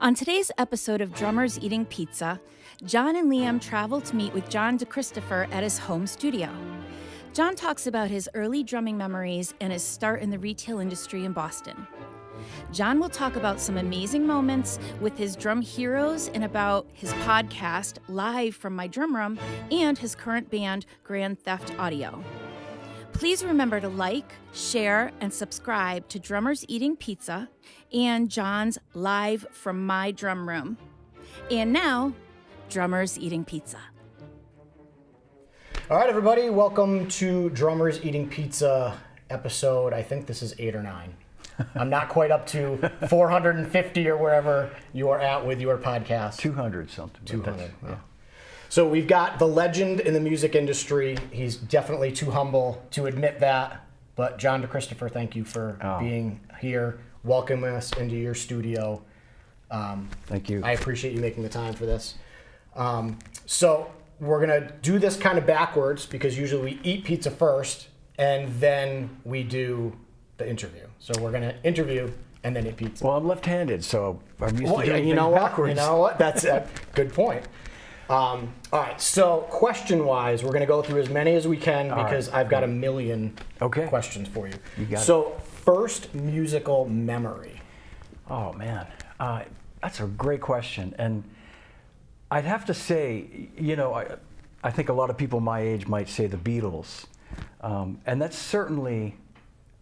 On today's episode of Drummers Eating Pizza, John and Liam travel to meet with John DeChristopher at his home studio. John talks about his early drumming memories and his start in the retail industry in Boston. John will talk about some amazing moments with his drum heroes and about his podcast, Live from My Drum Room, and his current band, Grand Theft Audio. Please remember to like, share, and subscribe to Drummers Eating Pizza and John's Live from My Drum Room. And now, Drummers Eating Pizza. All right, everybody, welcome to Drummers Eating Pizza episode. I think this is 8 or 9. I'm not quite up to 450 or wherever you are at with your podcast. 200 something. 200, yeah. So we've got the legend in the music industry. He's definitely too humble to admit that. But John DeChristopher, thank you for being here, welcoming us into your studio. Thank you. I appreciate you making the time for this. So we're going to do this kind of backwards because usually we eat pizza first and then we do the interview. So we're going to interview and then eat pizza. Well, I'm left-handed, so I'm used to doing you know things what? backwards. You know what? That's a good point. All right, so question-wise, we're going to go through as many as we can because I've got a million questions for you. You got so first musical memory. Oh, man. That's a great question. And I'd have to say, you know, I think a lot of people my age might say the Beatles. And that's certainly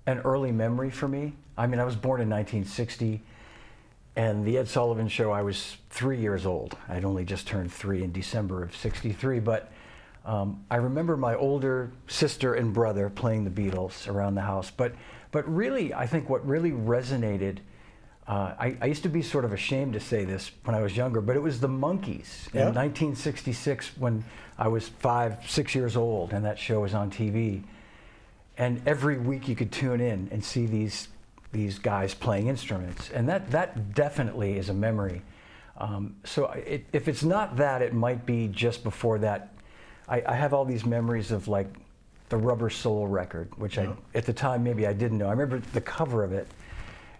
an early memory for me. I mean, I was born in 1960. And the Ed Sullivan Show, I was 3 years old. I'd only just turned 3 in December of '63. But I remember my older sister and brother playing the Beatles around the house. But really, I think what really resonated, I used to be sort of ashamed to say this when I was younger, but it was the Monkees in 1966 when I was 5, 6 years old, and that show was on TV. And every week you could tune in and see these guys playing instruments, and that definitely is a memory. So if it's not that, it might be just before that. I have all these memories of like the Rubber Soul record, which I at the time maybe I didn't know. I remember the cover of it,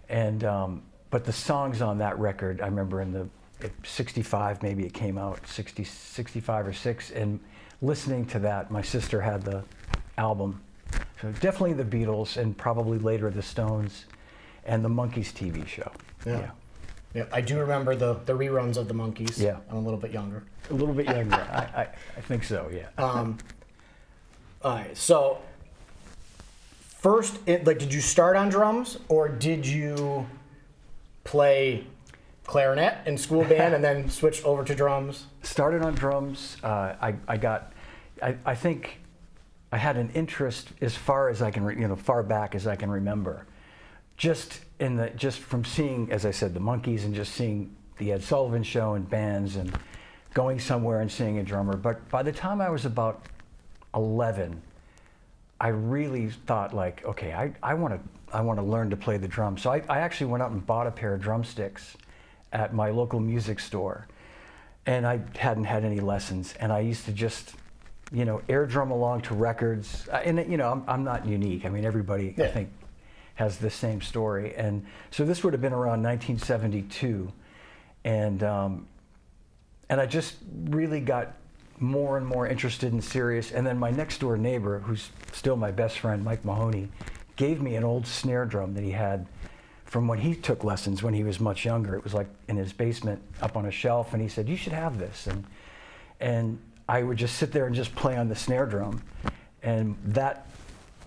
and but the songs on that record, I remember in the 65 maybe it came out, 65 or 6, and listening to that, my sister had the album. So definitely the Beatles, and probably later the Stones. And the Monkees TV show. Yeah, I do remember the reruns of the Monkees. Yeah. I'm a little bit younger. A little bit younger. I think so, yeah. All right, so first, did you start on drums, or did you play clarinet in school band and then switch over to drums? Started on drums. I think I had an interest as far as I can, far back as I can remember. Just from seeing, as I said, the Monkees, and just seeing the Ed Sullivan Show and bands, and going somewhere and seeing a drummer. But by the time I was about 11, I really thought, like, okay, I want to learn to play the drums. So I actually went out and bought a pair of drumsticks at my local music store, and I hadn't had any lessons, and I used to just, air drum along to records. And I'm not unique. I mean, everybody, I think, has the same story. And so this would have been around 1972. And I just really got more and more interested and serious. And then my next door neighbor, who's still my best friend, Mike Mahoney, gave me an old snare drum that he had from when he took lessons when he was much younger. It was like in his basement up on a shelf, and he said, "You should have this." And I would just sit there and just play on the snare drum. And that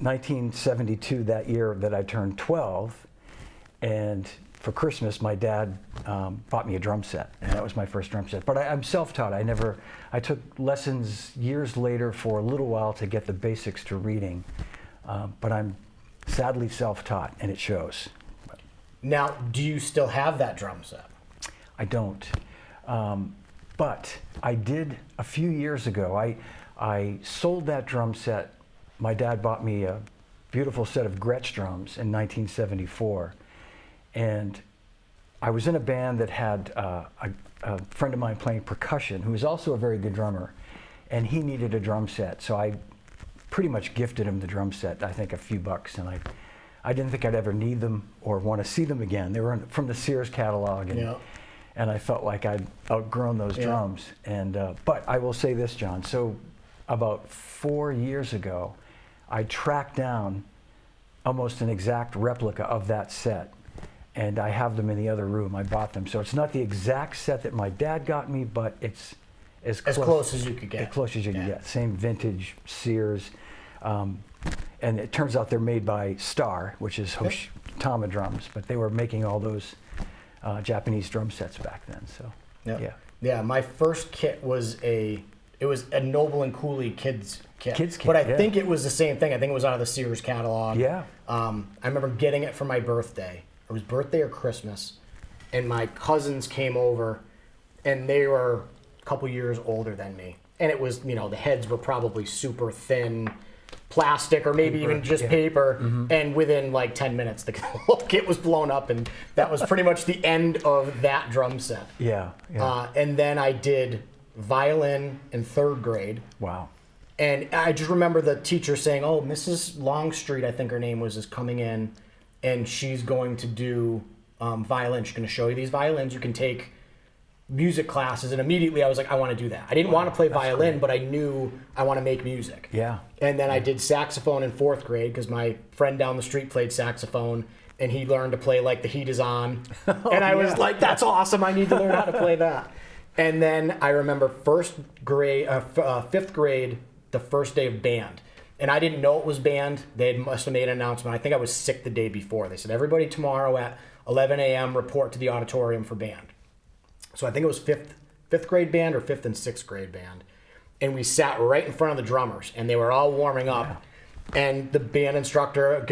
1972, that year that I turned 12, and for Christmas my dad bought me a drum set, and that was my first drum set. But I'm self-taught. I took lessons years later for a little while to get the basics to reading, but I'm sadly self-taught, and it shows. Now, do you still have that drum set? I don't, but I did a few years ago. I sold that drum set. My dad bought me a beautiful set of Gretsch drums in 1974, and I was in a band that had a friend of mine playing percussion who was also a very good drummer, and he needed a drum set, so I pretty much gifted him the drum set, I think a few bucks, and I didn't think I'd ever need them or want to see them again. They were from the Sears catalog, and and I felt like I'd outgrown those drums. And but I will say this, John. So about 4 years ago, I tracked down almost an exact replica of that set, and I have them in the other room. I bought them, so it's not the exact set that my dad got me, but it's as close as you could get. As close as you can get. Same vintage Sears, and it turns out they're made by Star, which is Tama drums, but they were making all those Japanese drum sets back then. So yeah. My first kit was a Noble and Cooley kids kit. But I think it was the same thing. I think it was out of the Sears catalog. Yeah. I remember getting it for my birthday. It was birthday or Christmas, and my cousins came over, and they were a couple years older than me. And it was, the heads were probably super thin plastic or maybe even just paper. And within like 10 minutes, the whole kit was blown up, and that was pretty much the end of that drum set. Yeah. And then I did violin in 3rd grade. Wow. And I just remember the teacher saying, "Oh, Mrs. Longstreet, I think her name was, is coming in, and she's going to do violin. She's going to show you these violins. You can take music classes." And immediately I was like, I want to do that. I didn't want to play violin, but I knew I want to make music. Yeah. And then I did saxophone in 4th grade because my friend down the street played saxophone, and he learned to play like The Heat Is On. And I was like, that's awesome. I need to learn how to play that. And then I remember 5th grade, the first day of band. And I didn't know it was band. They must have made an announcement. I think I was sick the day before. They said, everybody tomorrow at 11 a.m. report to the auditorium for band. So I think it was fifth grade band or 5th and 6th grade band. And we sat right in front of the drummers, and they were all warming up. Yeah. And the band instructor,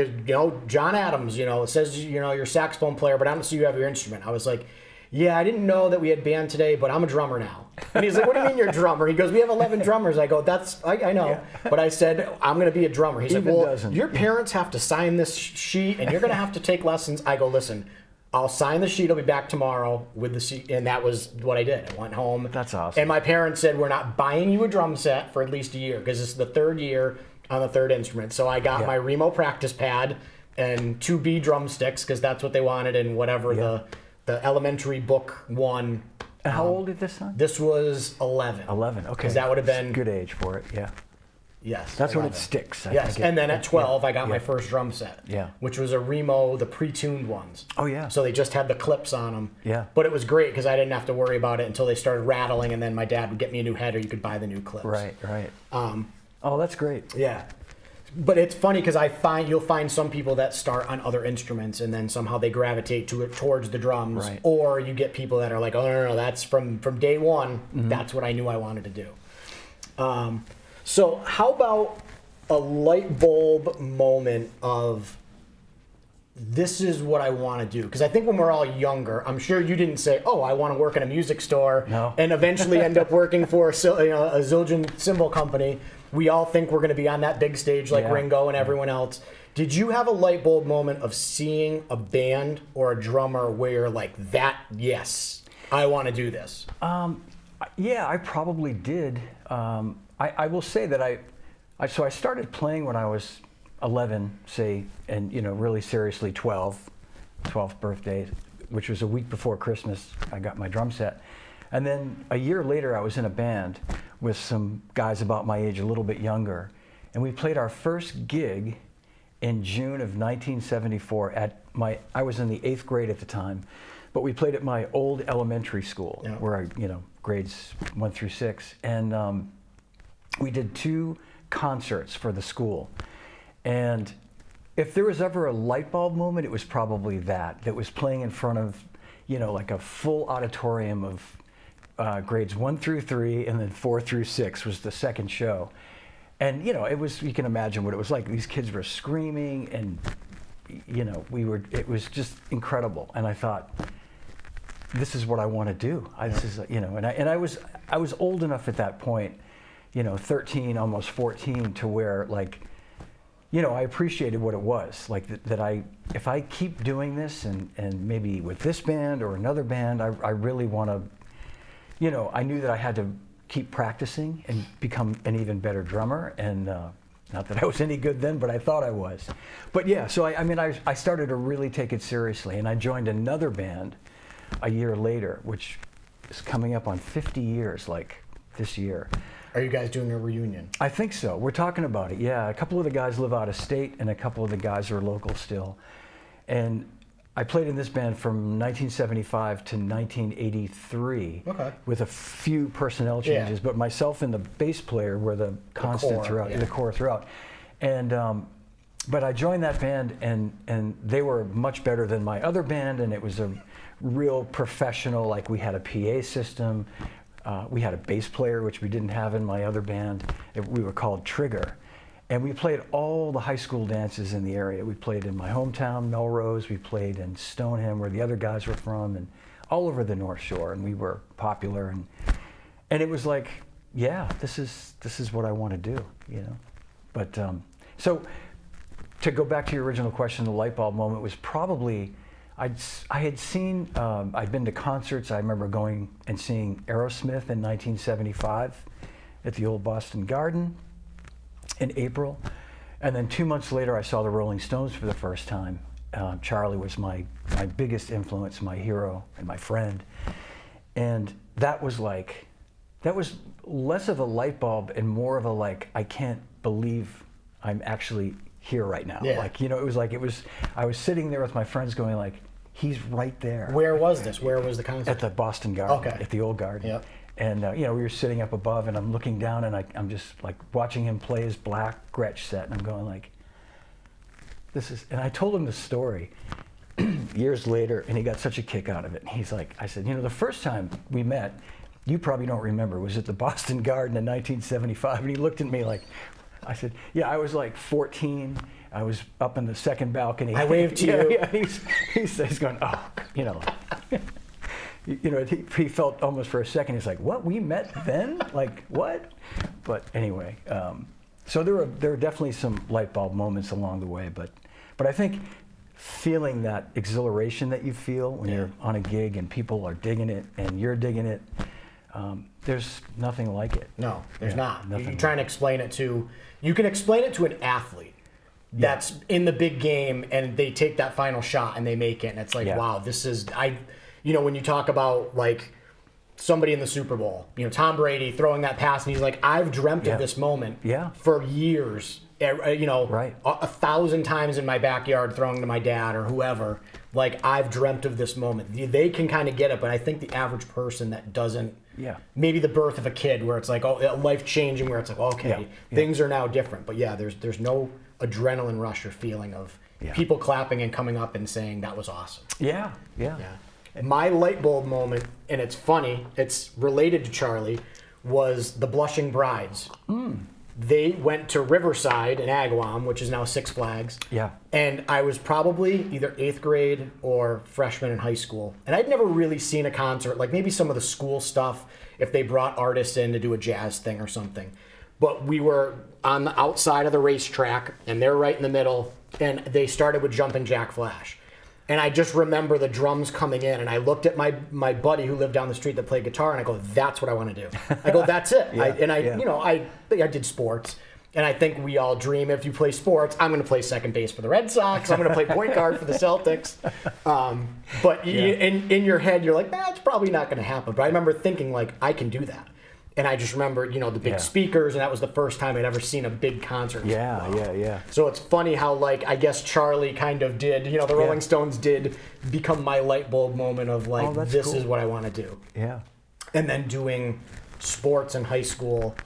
John Adams, it says, you're a saxophone player, but I don't see you have your instrument. I was like, yeah, I didn't know that we had band today, but I'm a drummer now. And he's like, what do you mean you're a drummer? He goes, we have 11 drummers. I go, I know. Yeah. But I said, I'm going to be a drummer. He's like, well, your parents have to sign this sheet, and you're going to have to take lessons. I go, listen, I'll sign the sheet. I'll be back tomorrow with the sheet. And that was what I did. I went home. That's awesome. And my parents said, we're not buying you a drum set for at least a year, because this is the 3rd year on the 3rd instrument. So I got my Remo practice pad and 2 B drumsticks, because that's what they wanted, and whatever the elementary book 1. And how old is this son? This was 11. 11, okay. Because that would have been... good age for it, yeah. Yes. That's when it sticks. Yes, and then at 12, I got my first drum set. Yeah. Which was a Remo, the pre-tuned ones. Oh, yeah. So they just had the clips on them. Yeah. But it was great, because I didn't have to worry about it until they started rattling, and then my dad would get me a new head, or you could buy the new clips. Right. Oh, that's great. Yeah. But it's funny, because you'll find some people that start on other instruments, and then somehow they gravitate towards the drums. Right. Or you get people that are like, oh, no, that's from day one. That's what I knew I wanted to do. So how about a light bulb moment of, this is what I want to do? Because I think when we're all younger, I'm sure you didn't say, oh, I want to work in a music store, and eventually end up working for a Zildjian cymbal company. We all think we're going to be on that big stage like Ringo and everyone else. Did you have a light bulb moment of seeing a band or a drummer where you're like, yes, I want to do this? Yeah, I probably did. I will say that I started playing when I was 11, say, and really seriously 12th birthday, which was a week before Christmas. I got my drum set. And then a year later, I was in a band with some guys about my age, a little bit younger. And we played our first gig in June of 1974 I was in the 8th grade at the time, but we played at my old elementary school where I, grades 1 through 6. And we did 2 concerts for the school. And if there was ever a light bulb moment, it was probably that was playing in front of, like a full auditorium of grades 1 through 3, and then 4 through 6 was the second show. And it was, you can imagine what it was like. These kids were screaming, and it was just incredible. And I thought, this is what I want to do. And I was old enough at that point, 13, almost 14, to where I appreciated what it was. If I keep doing this, and maybe with this band or another band, I really want to, I knew that I had to keep practicing and become an even better drummer. And not that I was any good then, but I thought I was. But yeah, so I started to really take it seriously, and I joined another band a year later, which is coming up on 50 years, like this year. Are you guys doing a reunion? I think so. We're talking about it, yeah. A couple of the guys live out of state, and a couple of the guys are local still. And I played in this band from 1975 to 1983 with a few personnel changes, but myself and the bass player were the constant throughout, the core throughout. And but I joined that band, and they were much better than my other band, and it was a real professional, like we had a PA system, we had a bass player, which we didn't have in my other band. We were called Trigger. And we played all the high school dances in the area. We played in my hometown, Melrose. We played in Stoneham, where the other guys were from, and all over the North Shore. And we were popular. And it was like, yeah, this is what I want to do, you know. But so to go back to your original question, the light bulb moment was probably I had seen I'd been to concerts. I remember going and seeing Aerosmith in 1975 at the old Boston Garden in April, and then 2 months later I saw the Rolling Stones for the first time. Charlie was my biggest influence, my hero and my friend, and that was less of a light bulb and more of a like, I can't believe I'm actually here right now. Like, you know, I was sitting there with my friends going like, he's right there. Where was this? Where was the concert? At the Boston Garden, at the old Garden. Yep. And you know, we were sitting up above, and I'm looking down, and I'm just like watching him play his Black Gretsch set, and I'm going like, this is. And I told him the story years later, and he got such a kick out of it. And he's like, I said, you know, the first time we met, you probably don't remember, was at the Boston Garden in 1975. And he looked at me like, I said, yeah, I was like 14. I was up in the second balcony. I waved to you. Yeah, he's going, oh, you know. You know, he felt almost for a second, he's like, what, we met then? Like, what? But anyway, so there were definitely some light bulb moments along the way, but I think feeling that exhilaration that you feel when you're on a gig and people are digging it and you're digging it, there's nothing like it. No, there's not. You're trying to explain it to, you can explain it to an athlete that's in the big game and they take that final shot and they make it, and it's like, wow, this is, you know, when you talk about like somebody in the Super Bowl, you know, Tom Brady throwing that pass, and he's like, I've dreamt of this moment for years, you know, 1,000 times in my backyard throwing to my dad or whoever. Like, I've dreamt of this moment. They can kind of get it, but I think the average person that doesn't, maybe the birth of a kid where it's like, oh, life changing, where it's like, okay, things are now different. But yeah, there's no adrenaline rush or feeling of people clapping and coming up and saying that was awesome. Yeah. My light bulb moment, and it's funny, it's related to Charlie, was the Blushing Brides. They went to Riverside in Agawam, which is now Six Flags. Yeah. And I was probably either 8th grade or freshman in high school. And I'd never really seen a concert, like maybe some of the school stuff, if they brought artists in to do a jazz thing or something. But we were on the outside of the racetrack, and they're right in the middle, and they started with Jumpin' Jack Flash. And I just remember the drums coming in, and I looked at my buddy who lived down the street that played guitar, and I go, that's what I want to do. I go, that's it. You know, I did sports, and I think we all dream, if you play sports, I'm going to play second base for the Red Sox, I'm going to play point guard for the Celtics. But in your head, you're like, that's probably not going to happen. But I remember thinking, like, I can do that. And I just remember, you know, the big speakers, and that was the first time I'd ever seen a big concert. Yeah. So it's funny how, like, I guess Charlie kind of did, you know, the Rolling Stones did become my light bulb moment of, like, this is what I want to do. Yeah. And then doing sports in high school,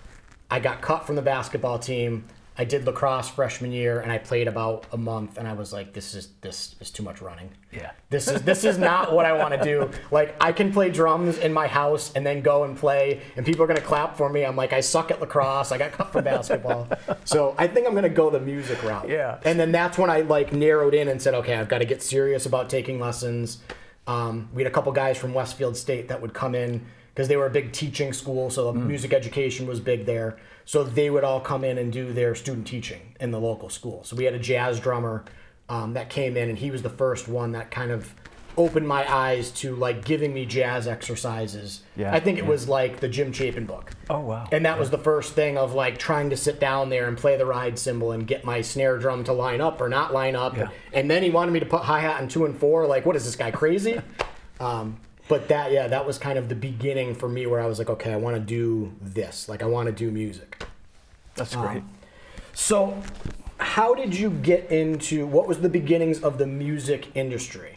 I got cut from the basketball team. I did lacrosse freshman year, and I played about a month, and I was like, this is too much running. Yeah. This is not what I want to do. Like, I can play drums in my house and then go and play, and people are going to clap for me. I'm like, I suck at lacrosse. I got cut from basketball. So I think I'm going to go the music route. Yeah. And then that's when I, like, narrowed in and said, okay, I've got to get serious about taking lessons. We had a couple guys from Westfield State that would come in because they were a big teaching school, so the music education was big there. So they would all come in and do their student teaching in the local school. So we had a jazz drummer that came in, and he was the first one that kind of opened my eyes to, like, giving me jazz exercises. I think it was like the Jim Chapin book. Oh, wow. And that was the first thing of, like, trying to sit down there and play the ride cymbal and get my snare drum to line up or not line up. And then he wanted me to put hi-hat in 2 and 4. Like, what is this guy, crazy? But that was kind of the beginning for me where I was like, okay, I want to do this. Like, I want to do music. That's great. So how did you get into, what was the beginnings of the music industry?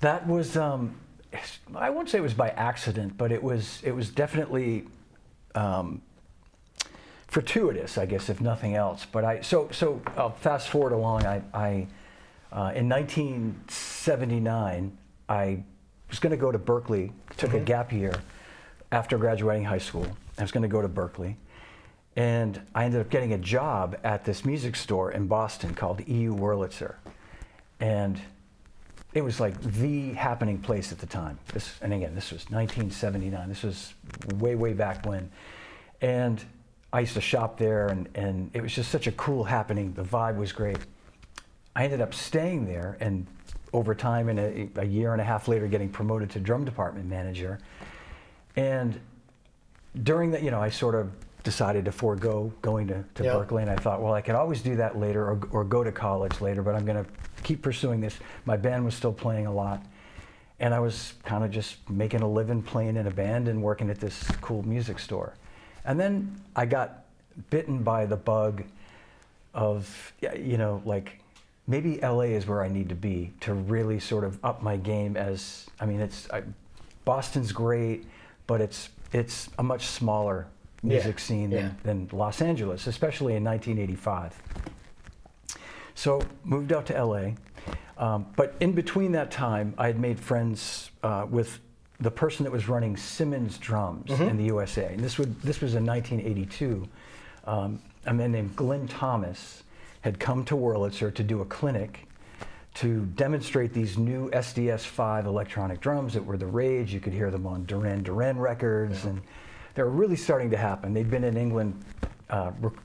That was, I won't say it was by accident, but it was definitely fortuitous, I guess, if nothing else. But I'll fast forward along. In 1979, I was going to go to Berkeley, took a gap year after graduating high school. I was going to go to Berkeley. And I ended up getting a job at this music store in Boston called EU Wurlitzer. And it was like the happening place at the time. This was 1979. This was way, way back when. And I used to shop there, and it was just such a cool happening. The vibe was great. I ended up staying there, and over time, and a year and a half later, getting promoted to drum department manager. And during that, I sort of decided to forego going to Berkeley, and I thought, well, I could always do that later or go to college later, but I'm going to keep pursuing this. My band was still playing a lot, and I was kind of just making a living playing in a band and working at this cool music store. And then I got bitten by the bug of, like, maybe LA is where I need to be to really sort of up my game. Boston's great, but it's a much smaller music scene than Los Angeles, especially in 1985. So moved out to LA, but in between that time, I had made friends with the person that was running Simmons drums in the USA, and this was in 1982. A man named Glenn Thomas had come to Wurlitzer to do a clinic to demonstrate these new SDS-5 electronic drums that were the rage. You could hear them on Duran Duran records, and they were really starting to happen. They'd been in England,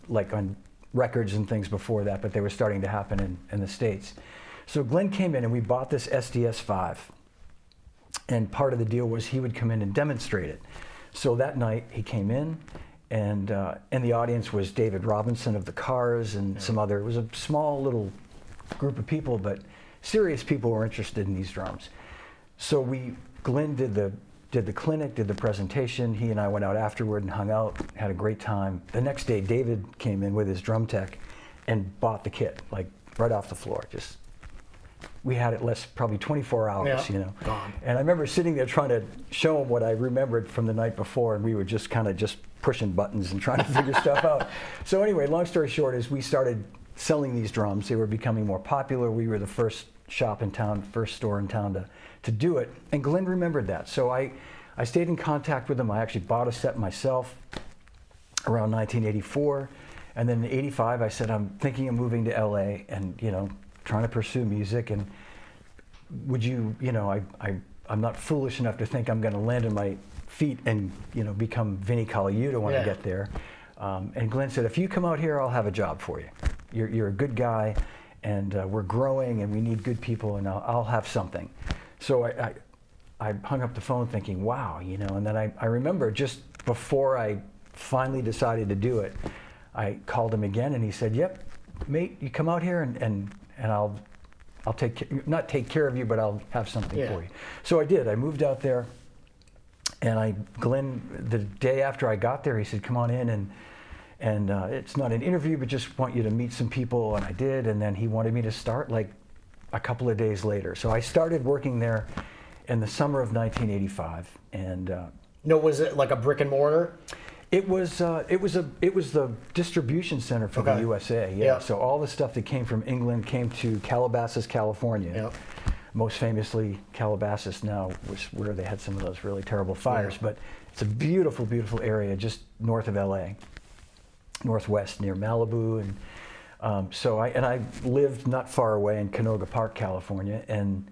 like on records and things before that, but they were starting to happen in the States. So Glenn came in and we bought this SDS-5. And part of the deal was he would come in and demonstrate it. So that night he came in, and the audience was David Robinson of the Cars and some other, it was a small little group of people, but serious people were interested in these drums. So Glenn did the clinic, did the presentation. He and I went out afterward and hung out, had a great time. The next day, David came in with his drum tech and bought the kit, like right off the floor. We had it probably 24 hours, Gone. And I remember sitting there trying to show him what I remembered from the night before, and we were just kind of pushing buttons and trying to figure stuff out. So anyway, long story short is we started selling these drums. They were becoming more popular. We were the first shop in town, first store in town to do it. And Glenn remembered that. So I stayed in contact with him. I actually bought a set myself around 1984. And then in 85, I said, I'm thinking of moving to LA and, trying to pursue music. And would you, I'm not foolish enough to think I'm going to land on my feet and, become Vinnie Colaiuta when I get there. And Glenn said, if you come out here, I'll have a job for you. You're a good guy, and we're growing, and we need good people, and I'll have something. So I hung up the phone thinking, wow, and then I remember just before I finally decided to do it, I called him again, and he said, yep, mate, you come out here, and I'll not take care of you, but I'll have something for you. So I did. I moved out there, and Glenn, the day after I got there, he said, come on in, and it's not an interview, but just want you to meet some people, and I did, and then he wanted me to start like a couple of days later. So I started working there in the summer of 1985, and was it like a brick and mortar? It was the distribution center for the USA. Yeah. So all the stuff that came from England came to Calabasas, California. Yep. Most famously, Calabasas now was where they had some of those really terrible fires. But it's a beautiful, beautiful area just north of LA, northwest near Malibu, and so I lived not far away in Canoga Park, California, and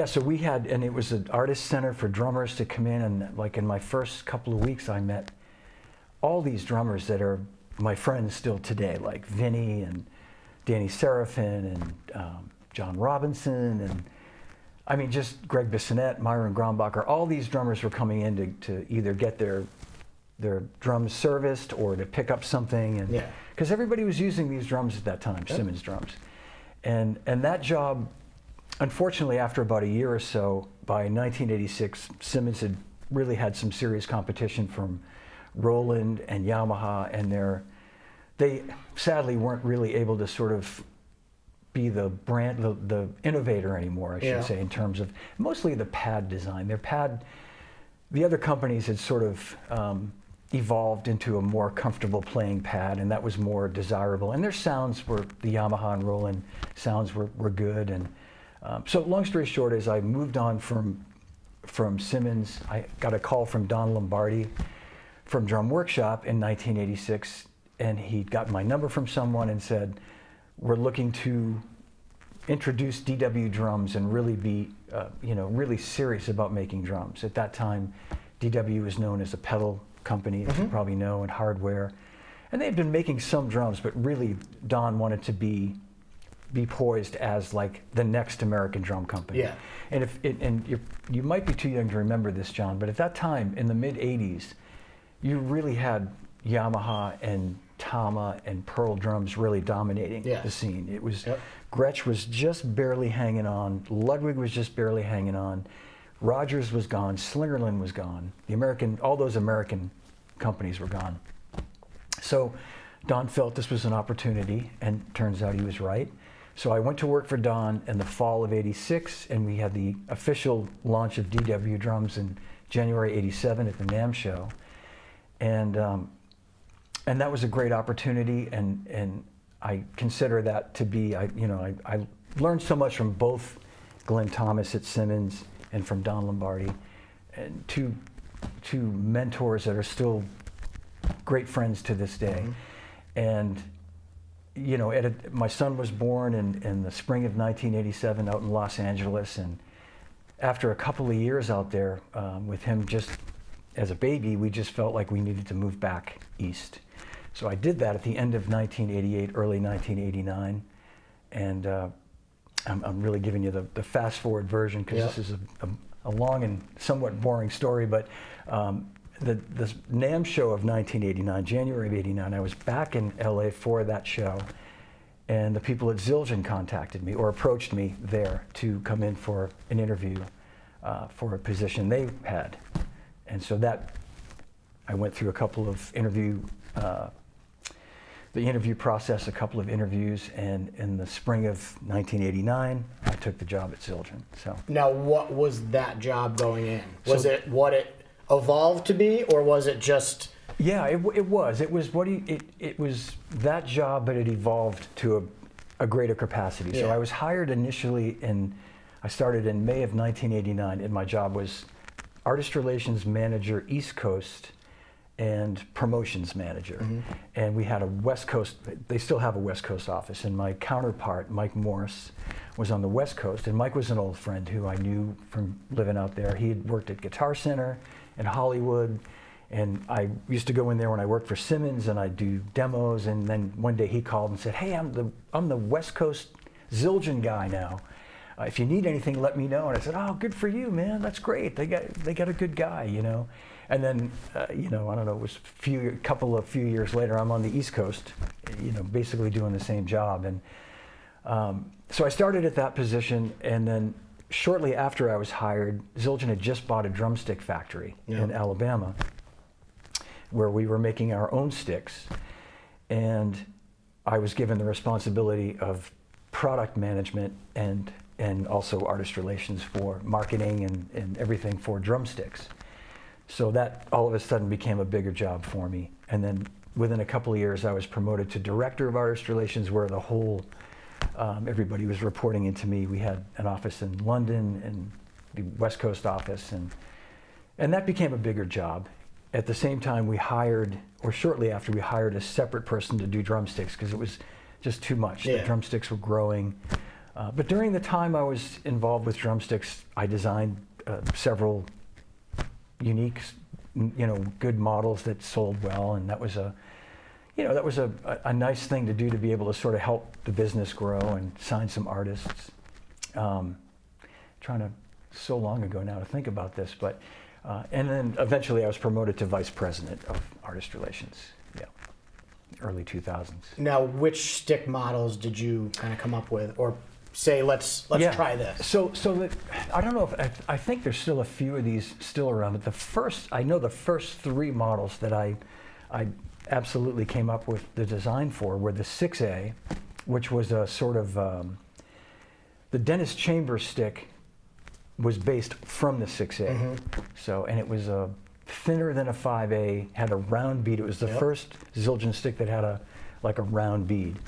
so we had, and it was an artist center for drummers to come in, and like in my first couple of weeks, I met all these drummers that are my friends still today, like Vinny and Danny Serafin and John Robinson, and I mean just Greg Bissonette, Myron Grombacher. All these drummers were coming in to either get their drums serviced or to pick up something, and because everybody was using these drums at that time, Simmons drums, and that job unfortunately, after about a year or so, by 1986, Simmons had really had some serious competition from Roland and Yamaha, and they sadly weren't really able to sort of be the brand, the innovator anymore, I should say, in terms of mostly the pad design. The other companies had sort of evolved into a more comfortable playing pad, and that was more desirable. And their sounds were, the Yamaha and Roland sounds were good. And so long story short, as I moved on from Simmons, I got a call from Don Lombardi from Drum Workshop in 1986, and he'd gotten my number from someone and said, we're looking to introduce DW drums and really be, really serious about making drums. At that time, DW was known as a pedal company, as you probably know, and hardware. And they had been making some drums, but really Don wanted to be poised as like the next American drum company. Yeah. And you might be too young to remember this, John, but at that time, in the mid-'80s, you really had Yamaha and Tama and Pearl drums really dominating the scene. It was Gretsch was just barely hanging on, Ludwig was just barely hanging on, Rogers was gone, Slingerland was gone. All those American companies were gone. So Don felt this was an opportunity, and turns out he was right. So I went to work for Don in the fall of '86, and we had the official launch of DW drums in January '87 at the NAMM show. And that was a great opportunity, and I consider that to be, I learned so much from both Glenn Thomas at Simmons and from Don Lombardi, and two mentors that are still great friends to this day. And my son was born in the spring of 1987 out in Los Angeles, and after a couple of years out there with him just as a baby, we just felt like we needed to move back east. So I did that at the end of 1988, early 1989, and I'm really giving you the fast forward version because this is a long and somewhat boring story, but the NAMM show of 1989, January of '89, I was back in LA for that show, and the people at Zildjian contacted me or approached me there to come in for an interview for a position they had. And so I went through a couple of the interview process, a couple of interviews, and in the spring of 1989, I took the job at Zildjian. So now, what was that job going in? Was it what it evolved to be, or was it just? Yeah, it was. It was that job, but it evolved to a greater capacity. Yeah. So I was hired initially I started in May of 1989, and my job was Artist Relations Manager East Coast and Promotions Manager. And we had a West Coast, they still have a West Coast office, and my counterpart, Mike Morris, was on the West Coast, and Mike was an old friend who I knew from living out there. He had worked at Guitar Center in Hollywood, and I used to go in there when I worked for Simmons, and I'd do demos, and then one day he called and said, hey, I'm the West Coast Zildjian guy now. If you need anything, let me know. And I said, oh, good for you, man. That's great. They got a good guy, And then, I don't know, it was a few years later, I'm on the East Coast, basically doing the same job. And so I started at that position, and then shortly after I was hired, Zildjian had just bought a drumstick factory in Alabama, where we were making our own sticks. And I was given the responsibility of product management and also artist relations for marketing and everything for drumsticks. So that all of a sudden became a bigger job for me. And then within a couple of years, I was promoted to director of artist relations, where the whole, everybody was reporting into me. We had an office in London and the West Coast office, and that became a bigger job. At the same time, shortly after, we hired a separate person to do drumsticks because it was just too much. The drumsticks were growing. But during the time I was involved with drumsticks, I designed several unique, good models that sold well, and that was a nice thing to do, to be able to sort of help the business grow and sign some artists. So long ago now to think about this, but and then eventually I was promoted to vice president of artist relations. Early 2000s. Now, which stick models did you kind of come up with, or say, let's try this? So I don't know if I think there's still a few of these still around, but I know the first 3 models that I absolutely came up with the design for were the 6A, which was a sort of the Dennis Chambers stick was based from the 6A. So, and it was thinner than a 5A, had a round bead. It was the first Zildjian stick that had a round bead.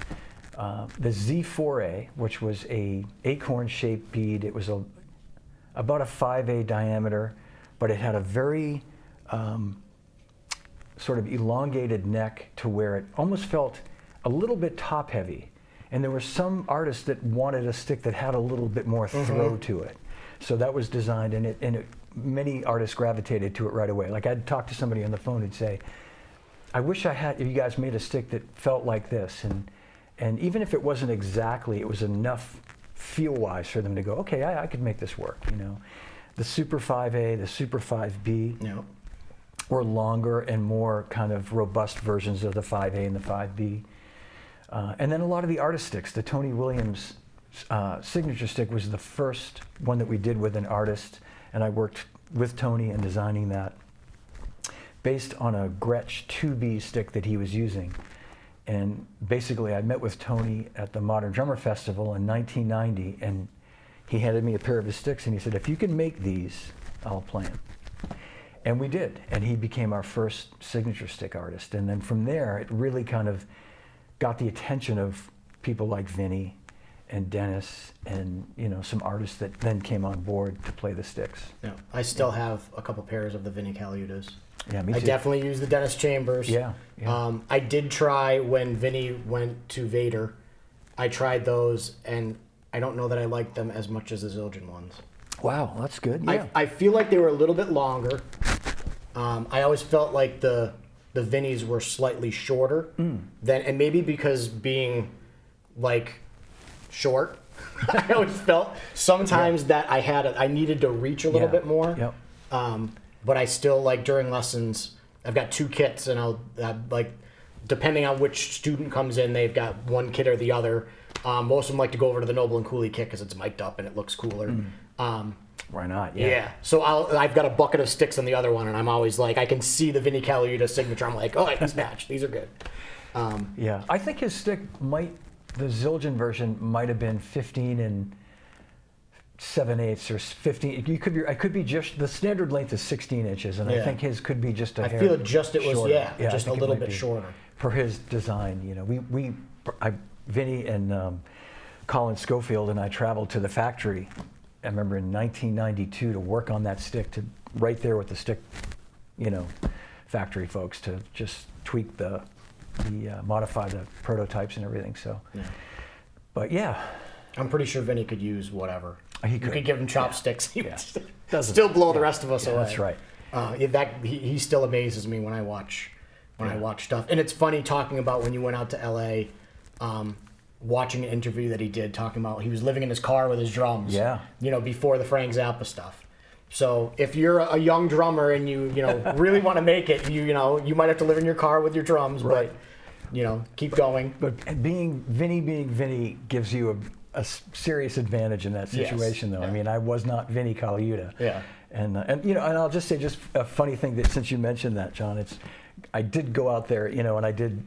The Z4A, which was a acorn-shaped bead, it was about a 5A diameter, but it had a very sort of elongated neck to where it almost felt a little bit top-heavy. And there were some artists that wanted a stick that had a little bit more throw to it. So that was designed, and many artists gravitated to it right away. Like I'd talk to somebody on the phone who'd say, I wish you guys made a stick that felt like this. And even if it wasn't exactly, it was enough feel-wise for them to go, okay, I could make this work, you know. The Super 5A, the Super 5B were longer and more kind of robust versions of the 5A and the 5B. And then a lot of the artist sticks. The Tony Williams signature stick was the first one that we did with an artist, and I worked with Tony in designing that based on a Gretsch 2B stick that he was using. And basically I met with Tony at the Modern Drummer Festival in 1990, and he handed me a pair of his sticks and he said, if you can make these, I'll play them. And we did, and he became our first signature stick artist. And then from there, it really kind of got the attention of people like Vinny and Dennis and, you know, some artists that then came on board to play the sticks. Yeah, I still have a couple pairs of the Vinny Caliutas. Yeah, me too. I definitely use the Dennis Chambers. Yeah. I did try when Vinny went to Vader. I tried those, and I don't know that I liked them as much as the Zildjian ones. Wow, that's good. Yeah. I feel like they were a little bit longer. I always felt like the Vinnies were slightly shorter than, and maybe because being like short, I always felt sometimes that I needed to reach a little bit more. Yep. But I still, like, during lessons, I've got 2 kits, and I'll like, depending on which student comes in, they've got one kit or the other. Most of them like to go over to the Noble and Cooley kit because it's mic'd up and it looks cooler. Why not? Yeah. So I've got a bucket of sticks on the other one, and I'm always like, I can see the Vinny Caliuta signature. I'm like, oh, I can match. These are good. Yeah. I think his stick the Zildjian version might have been 15 and 7/8 or 15. I could be just, the standard length is 16 inches, and I think his could be just a hair feel it just, it was, shorter. just a little bit shorter. For his design, you know, Vinny and Colin Schofield and I traveled to the factory, I remember in 1992, to work on that stick, right there with the stick, you know, factory folks, to just tweak modify the prototypes and everything. So, but yeah. I'm pretty sure Vinny could use whatever. You could give him chopsticks. He would still blow the rest of us away. That's right. He still amazes me when I watch stuff. And it's funny talking about when you went out to LA, watching an interview that he did talking about he was living in his car with his drums. Yeah. You know, before the Frank Zappa stuff. So if you're a young drummer and you really want to make it, you might have to live in your car with your drums, right. But keep going. But Vinny being Vinny gives you a serious advantage in that situation, though. Yeah. I mean, I was not Vinny Caliuta. Yeah. And I'll just say just a funny thing that since you mentioned that, John, I did go out there, and I did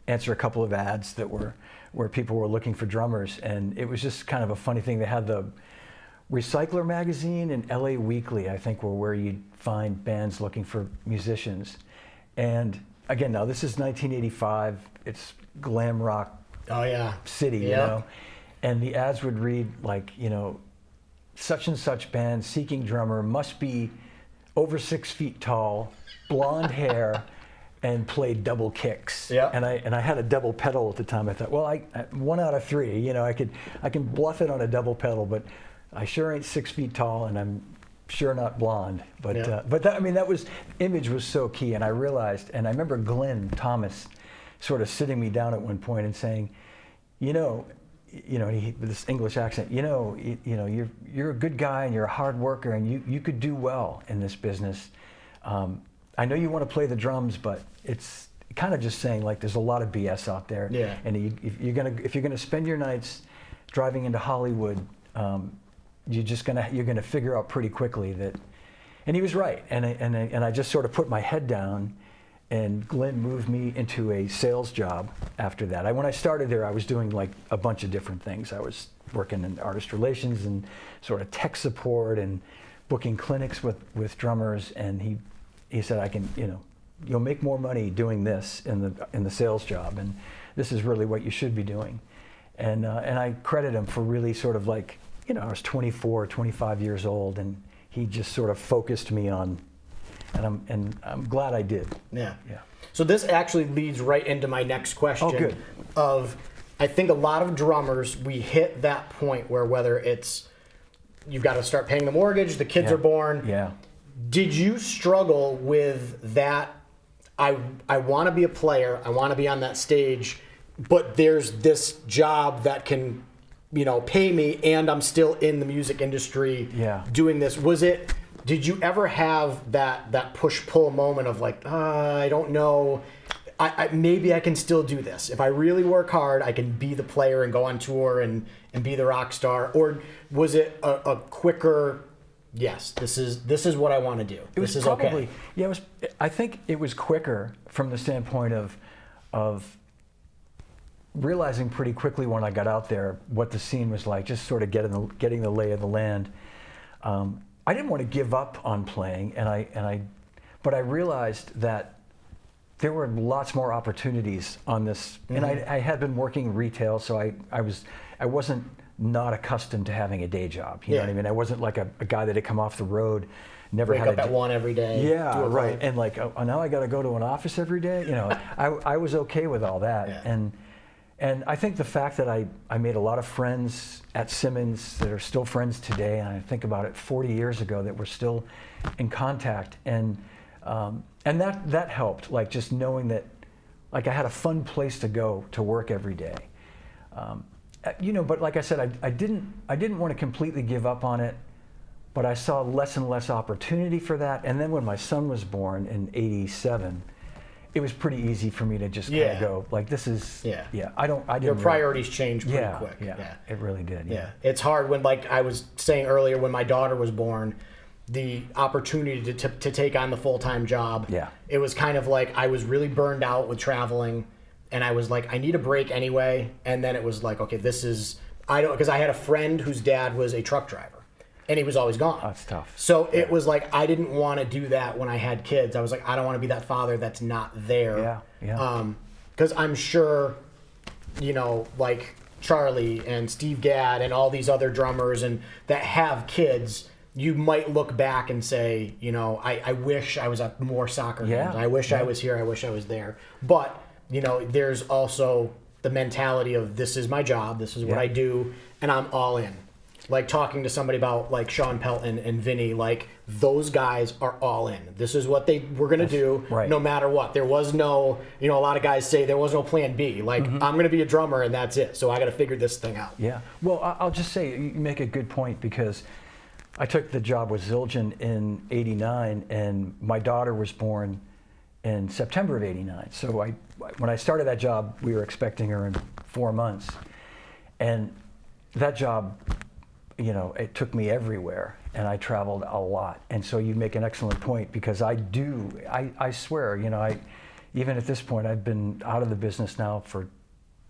answer a couple of ads that were where people were looking for drummers, and it was just kind of a funny thing. They had the Recycler magazine and LA Weekly, I think, were where you'd find bands looking for musicians. And again, now this is 1985. It's glam rock city, you know. And the ads would read like, such and such band seeking drummer, must be over 6 feet tall, blonde hair, and played double kicks. Yeah. And I had a double pedal at the time. I thought, well, I 1 out of 3, I can bluff it on a double pedal, but I sure ain't 6 feet tall, and I'm sure not blonde. But that image was so key, and I realized, and I remember Glenn Thomas sort of sitting me down at one point and saying, with this English accent, you're a good guy and you're a hard worker and you could do well in this business. I know you want to play the drums, but it's kind of just saying like there's a lot of BS out there. Yeah. And if you're gonna spend your nights driving into Hollywood, you're gonna figure out pretty quickly that. And he was right, and I just sort of put my head down, and Glenn moved me into a sales job after that. When I started there, I was doing like a bunch of different things. I was working in artist relations and sort of tech support and booking clinics with drummers, and he said, I can, you'll make more money doing this in the sales job, and this is really what you should be doing. And I credit him for really sort of like, I was 24, 25 years old, and he just sort of focused me on, and I'm glad I did. Yeah. Yeah. So this actually leads right into my next question. Oh, good. I think a lot of drummers, we hit that point where whether it's you've got to start paying the mortgage, the kids are born. Yeah. Did you struggle with that? I want to be a player. I want to be on that stage, but there's this job that can, pay me, and I'm still in the music industry doing this. Did you ever have that push-pull moment of like, I don't know, maybe I can still do this. If I really work hard, I can be the player and go on tour and be the rock star? Or was it a quicker, yes, this is what I want to do. It was this is probably, okay. Yeah, I think it was quicker from the standpoint of realizing pretty quickly when I got out there what the scene was like, just sort of getting the lay of the land. I didn't want to give up on playing, but I realized that there were lots more opportunities on this, and I had been working retail, so I wasn't not accustomed to having a day job. You know what I mean? I wasn't like a guy that had come off the road, never wake had up at 1 every day. Yeah, right. And like, now I got to go to an office every day. I was okay with all that, and I think the fact that I made a lot of friends at Simmons that are still friends today, and I think about it 40 years ago that we're still in contact, and that helped, like just knowing that like I had a fun place to go to work every day. But like I said, I didn't want to completely give up on it, but I saw less and less opportunity for that. And then when my son was born in '87, it was pretty easy for me to just kind of go like, this is I didn't. Your priorities changed pretty quick. Yeah, it really did. Yeah, it's hard when, like I was saying earlier, when my daughter was born, the opportunity to take on the full-time job. Yeah, it was kind of like I was really burned out with traveling, and I was like, I need a break anyway. And then it was like, okay, because I had a friend whose dad was a truck driver. And he was always gone. That's tough. So it was like, I didn't want to do that when I had kids. I was like, I don't want to be that father that's not there. Yeah. Because I'm sure, like Charlie and Steve Gadd and all these other drummers and that have kids, you might look back and say, I wish I was at more soccer games. I wish I was here. I wish I was there. But, there's also the mentality of this is my job. This is what I do. And I'm all in. Like talking to somebody about like Sean Pelton and Vinny, like those guys are all in. This is what they were going to do no matter what. There was no, a lot of guys say there was no plan B. Like I'm going to be a drummer and that's it. So I got to figure this thing out. Yeah. Well, I'll just say you make a good point because I took the job with Zildjian in '89 and my daughter was born in September of '89. So when I started that job, we were expecting her in 4 months. And that job, it took me everywhere, and I traveled a lot. And so you make an excellent point because I swear, even at this point, I've been out of the business now for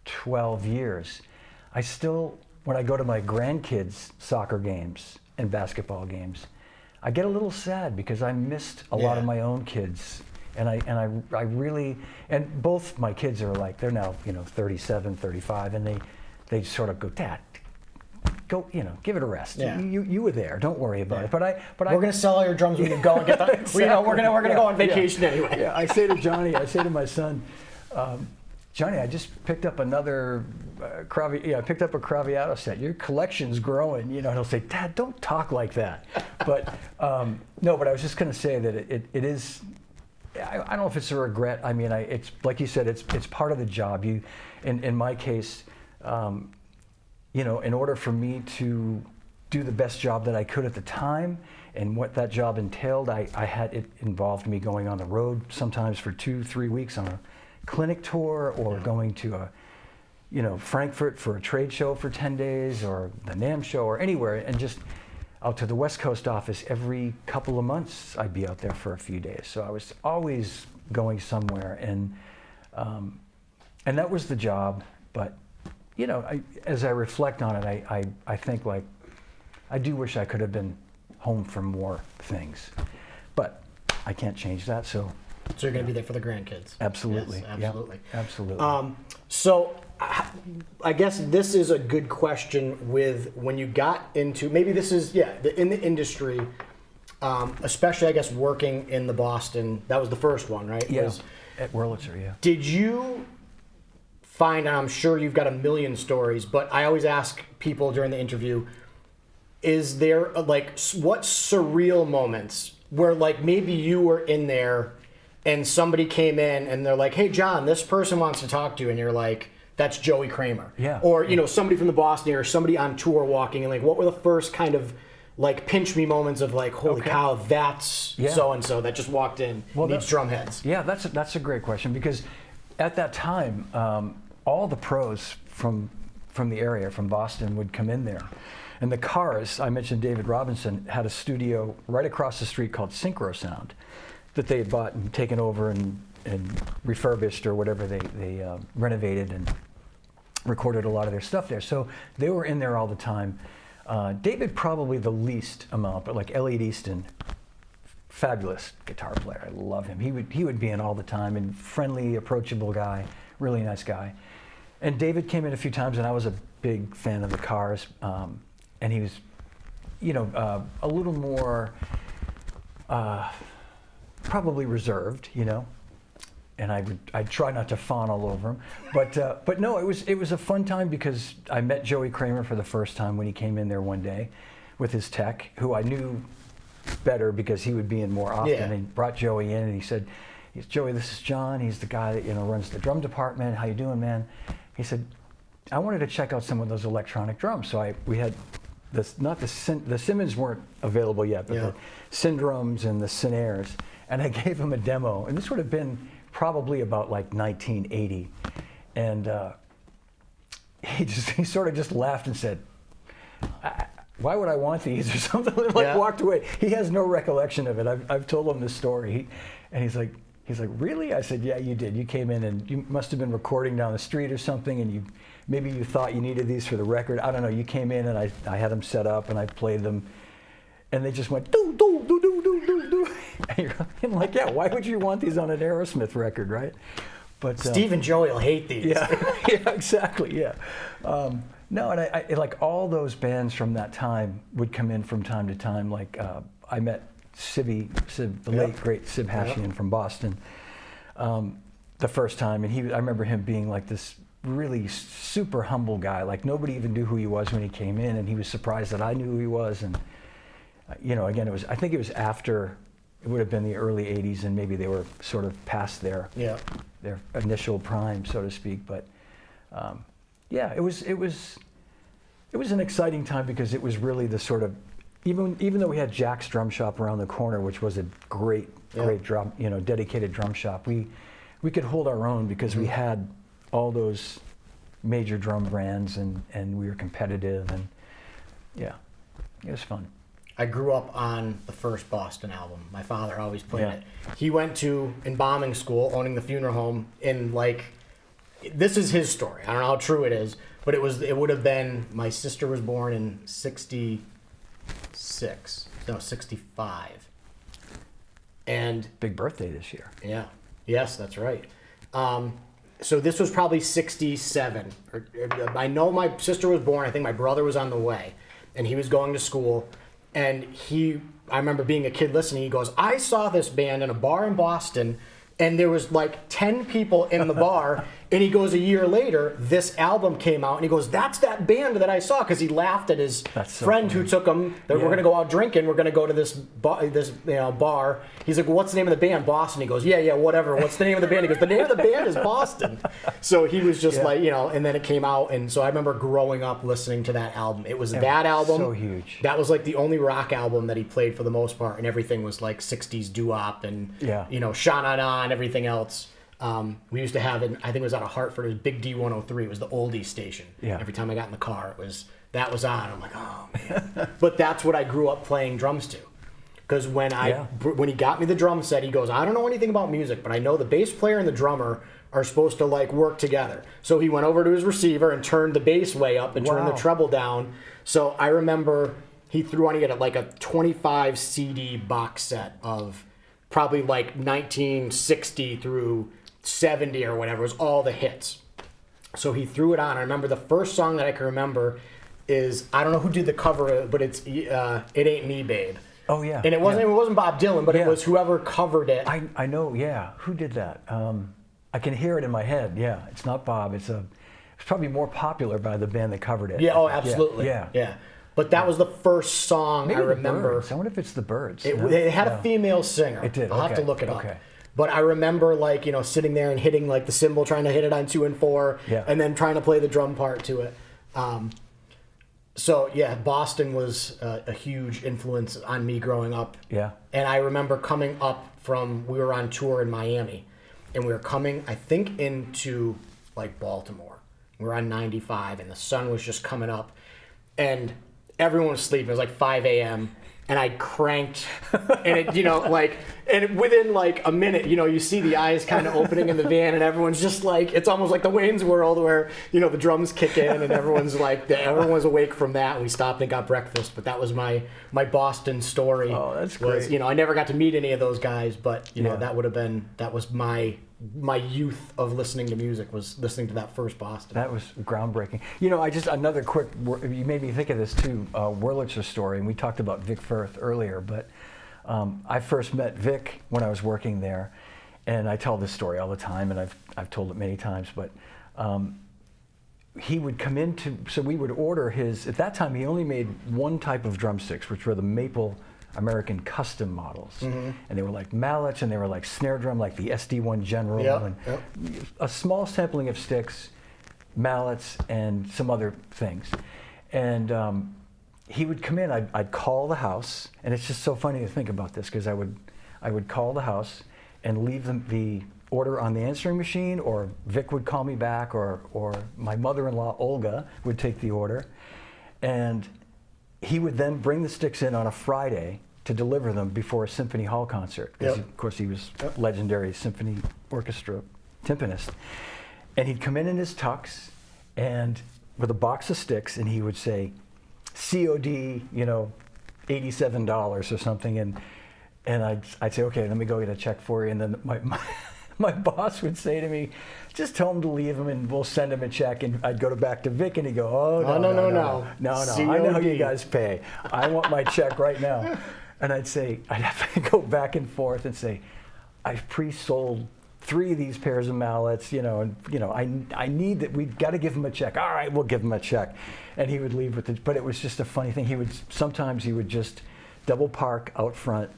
12 years. I still, when I go to my grandkids' soccer games and basketball games, I get a little sad because I missed a lot of my own kids. And I really, and both my kids are like, they're now, 37, 35, and they sort of go, Dad, go, give it a rest. Yeah. You were there. Don't worry about it. But we're gonna sell all your drums when you go and get them. Exactly. We're gonna go on vacation anyway. Yeah. I say to my son, Johnny, I just picked up another I picked up a Craviotto set. Your collection's growing. And he'll say, Dad, don't talk like that. But no. But I was just gonna say that it is. I don't know if it's a regret. I mean, it's like you said. It's part of the job. In my case. In order for me to do the best job that I could at the time and what that job entailed, it involved me going on the road sometimes for 2-3 weeks on a clinic tour or going to Frankfurt for a trade show for 10 days, or the NAMM show, or anywhere, and just out to the West Coast office every couple of months. I'd be out there for a few days. So I was always going somewhere, and that was the job. But as I reflect on it, I think like I do wish I could have been home for more things, but I can't change that. So you're going to be there for the grandkids. Absolutely. Yes, absolutely. Yep, absolutely. So I guess this is a good question with when you got into, maybe this is, in the industry, especially I guess working in the Boston, that was the first one, right? Yeah, at Wurlitzer, yeah. Did you find, and I'm sure you've got a million stories, but I always ask people during the interview, is there like, what surreal moments where like maybe you were in there and somebody came in and they're like, hey, John, this person wants to talk to you, and you're like, that's Joey Kramer. Yeah. Or, somebody from the Boston area, or somebody on tour walking, and like, what were the first kind of like pinch me moments of like, holy cow, that's so-and-so that just walked in, needs drum heads? Yeah, that's a great question, because at that time, all the pros from the area, from Boston, would come in there. And the Cars, I mentioned David Robinson, had a studio right across the street called Synchro Sound that they had bought and taken over and refurbished, or whatever, they renovated and recorded a lot of their stuff there. So they were in there all the time. David probably the least amount, but like Elliot Easton, fabulous guitar player. I love him. He would be in all the time, and friendly, approachable guy, really nice guy. And David came in a few times, and I was a big fan of the Cars. And he was, a little more probably reserved, and I'd try not to fawn all over him, but no, it was a fun time, because I met Joey Kramer for the first time when he came in there one day with his tech, who I knew better because he would be in more often. And he brought Joey in, and he said, Joey, this is John. He's the guy that runs the drum department. How you doing, man? He said, I wanted to check out some of those electronic drums. So we had the Simmons weren't available yet, but the Syndromes and the Sinaires, and I gave him a demo, and this would have been probably about like 1980, and he sort of just laughed and said, why would I want these, or something, walked away. He has no recollection of it. I've told him this story, and he's like, really? I said, yeah, you did. You came in and you must have been recording down the street or something, and maybe you thought you needed these for the record. I don't know. You came in, and I had them set up, and I played them, and they just went do do do do do do do. And you're like, yeah, why would you want these on an Aerosmith record, right? But Steve and Joey will hate these. Yeah, yeah, exactly. Yeah. No, and I like all those bands from that time would come in from time to time. Like I met Sib, the late great Sib Hashian from Boston, the first time, and I remember him being like this really super humble guy. Like nobody even knew who he was when he came in, and he was surprised that I knew who he was. And again, I think it was after, it would have been the early '80s, and maybe they were sort of past their initial prime, so to speak. But it was an exciting time, because it was really the sort of, even though we had Jack's Drum Shop around the corner, which was a great drum, dedicated drum shop, we could hold our own, because we had all those major drum brands, and we were competitive, and it was fun. I grew up on the first Boston album. My father always played it. He went to embalming school, owning the funeral home, in this is his story. I don't know how true it is, but it would have been, my sister was born in 65. And big birthday this year. Yeah. Yes, that's right. So this was probably 67. I know my sister was born. I think my brother was on the way, and he was going to school. And I remember being a kid listening. He goes, I saw this band in a bar in Boston, and there was like 10 people in the bar. And he goes, a year later, this album came out, and he goes, that's that band that I saw, because he laughed at his friend who took him. We're going to go out drinking. We're going to go to this bar. He's like, well, what's the name of the band? Boston. He goes, yeah, whatever. What's the name of the band? He goes, the name of the band is Boston. So he was just and then it came out, and so I remember growing up listening to that album. It was that album. So huge. That was like the only rock album that he played for the most part, and everything was like 60s doo-wop and Sha Na Na and everything else. We used to have, I think it was out of Hartford, it was Big D103. It was the oldie station. Yeah. Every time I got in the car, that was on. I'm like, oh man. But that's what I grew up playing drums to. Because when he got me the drum set, he goes, I don't know anything about music, but I know the bass player and the drummer are supposed to like work together. So he went over to his receiver and turned the bass way up and turned the treble down. So I remember he threw on, he had like a 25 CD box set of probably like 1960 through 70 or whatever. It was all the hits. So he threw it on. I remember the first song that I can remember is, I don't know who did the cover, but it's It Ain't Me, Babe. Oh yeah. And it wasn't Bob Dylan, but it was whoever covered it. I know, yeah. Who did that? I can hear it in my head. Yeah, it's not Bob. It's probably more popular by the band that covered it. Yeah. Oh, absolutely. Yeah. But that was the first song Maybe I remember. Birds. I wonder if it's the Birds. It had a female singer. It did. I'll have to look it up. Okay. But I remember sitting there and hitting like the cymbal, trying to hit it on 2 and 4, and then trying to play the drum part to it. So yeah, Boston was a huge influence on me growing up. Yeah. And I remember coming up we were on tour in Miami, and we were coming, I think, into like Baltimore. We were on 95, and the sun was just coming up, and everyone was sleeping. It was like 5 a.m. And I cranked, and it, and within like a minute, you see the eyes kind of opening in the van, and everyone's just like, it's almost like the Wayne's World where, the drums kick in, and everyone's awake from that. And we stopped and got breakfast, but that was my Boston story. Oh, that's great. I never got to meet any of those guys, but that was my youth of listening to music, was listening to that first Boston. That was groundbreaking. Another quick, you made me think of this too, Wurlitzer story, and we talked about Vic Firth earlier, but I first met Vic when I was working there, and I tell this story all the time, and I've told it many times, but he would come so we would order at that time he only made one type of drumsticks, which were the maple American custom models. Mm-hmm. And they were like mallets, and they were like snare drum, like the SD1 General, and a small sampling of sticks, mallets, and some other things. And he would come in, I'd call the house, and it's just so funny to think about this, because I would call the house and leave the order on the answering machine, or Vic would call me back, or my mother-in-law, Olga, would take the order. And he would then bring the sticks in on a Friday to deliver them before a Symphony Hall concert. Of course, he was legendary symphony orchestra timpanist. And he'd come in his tux and with a box of sticks, and he would say, COD, $87 or something. And I'd say, okay, let me go get a check for you. And then my boss would say to me, just tell him to leave him and we'll send him a check. And I'd go back to Vic, and he'd go, no. I know how you guys pay. I want my check right now. And I'd have to go back and forth and say, I've pre-sold 3 of these pairs of mallets, I need that, we've got to give him a check. All right, we'll give him a check. And he would leave with it. But it was just a funny thing. Sometimes he would just double park out front,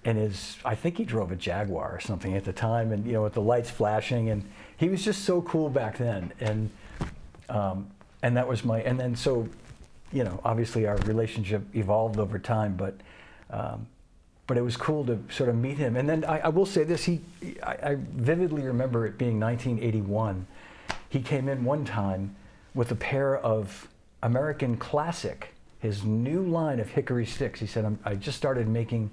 and I think he drove a Jaguar or something at the time, and with the lights flashing, and he was just so cool back then. And that was obviously our relationship evolved over time, but it was cool to sort of meet him. And then I will say this, I vividly remember it being 1981. He came in one time with a pair of American Classic, his new line of hickory sticks. He said, I just started making.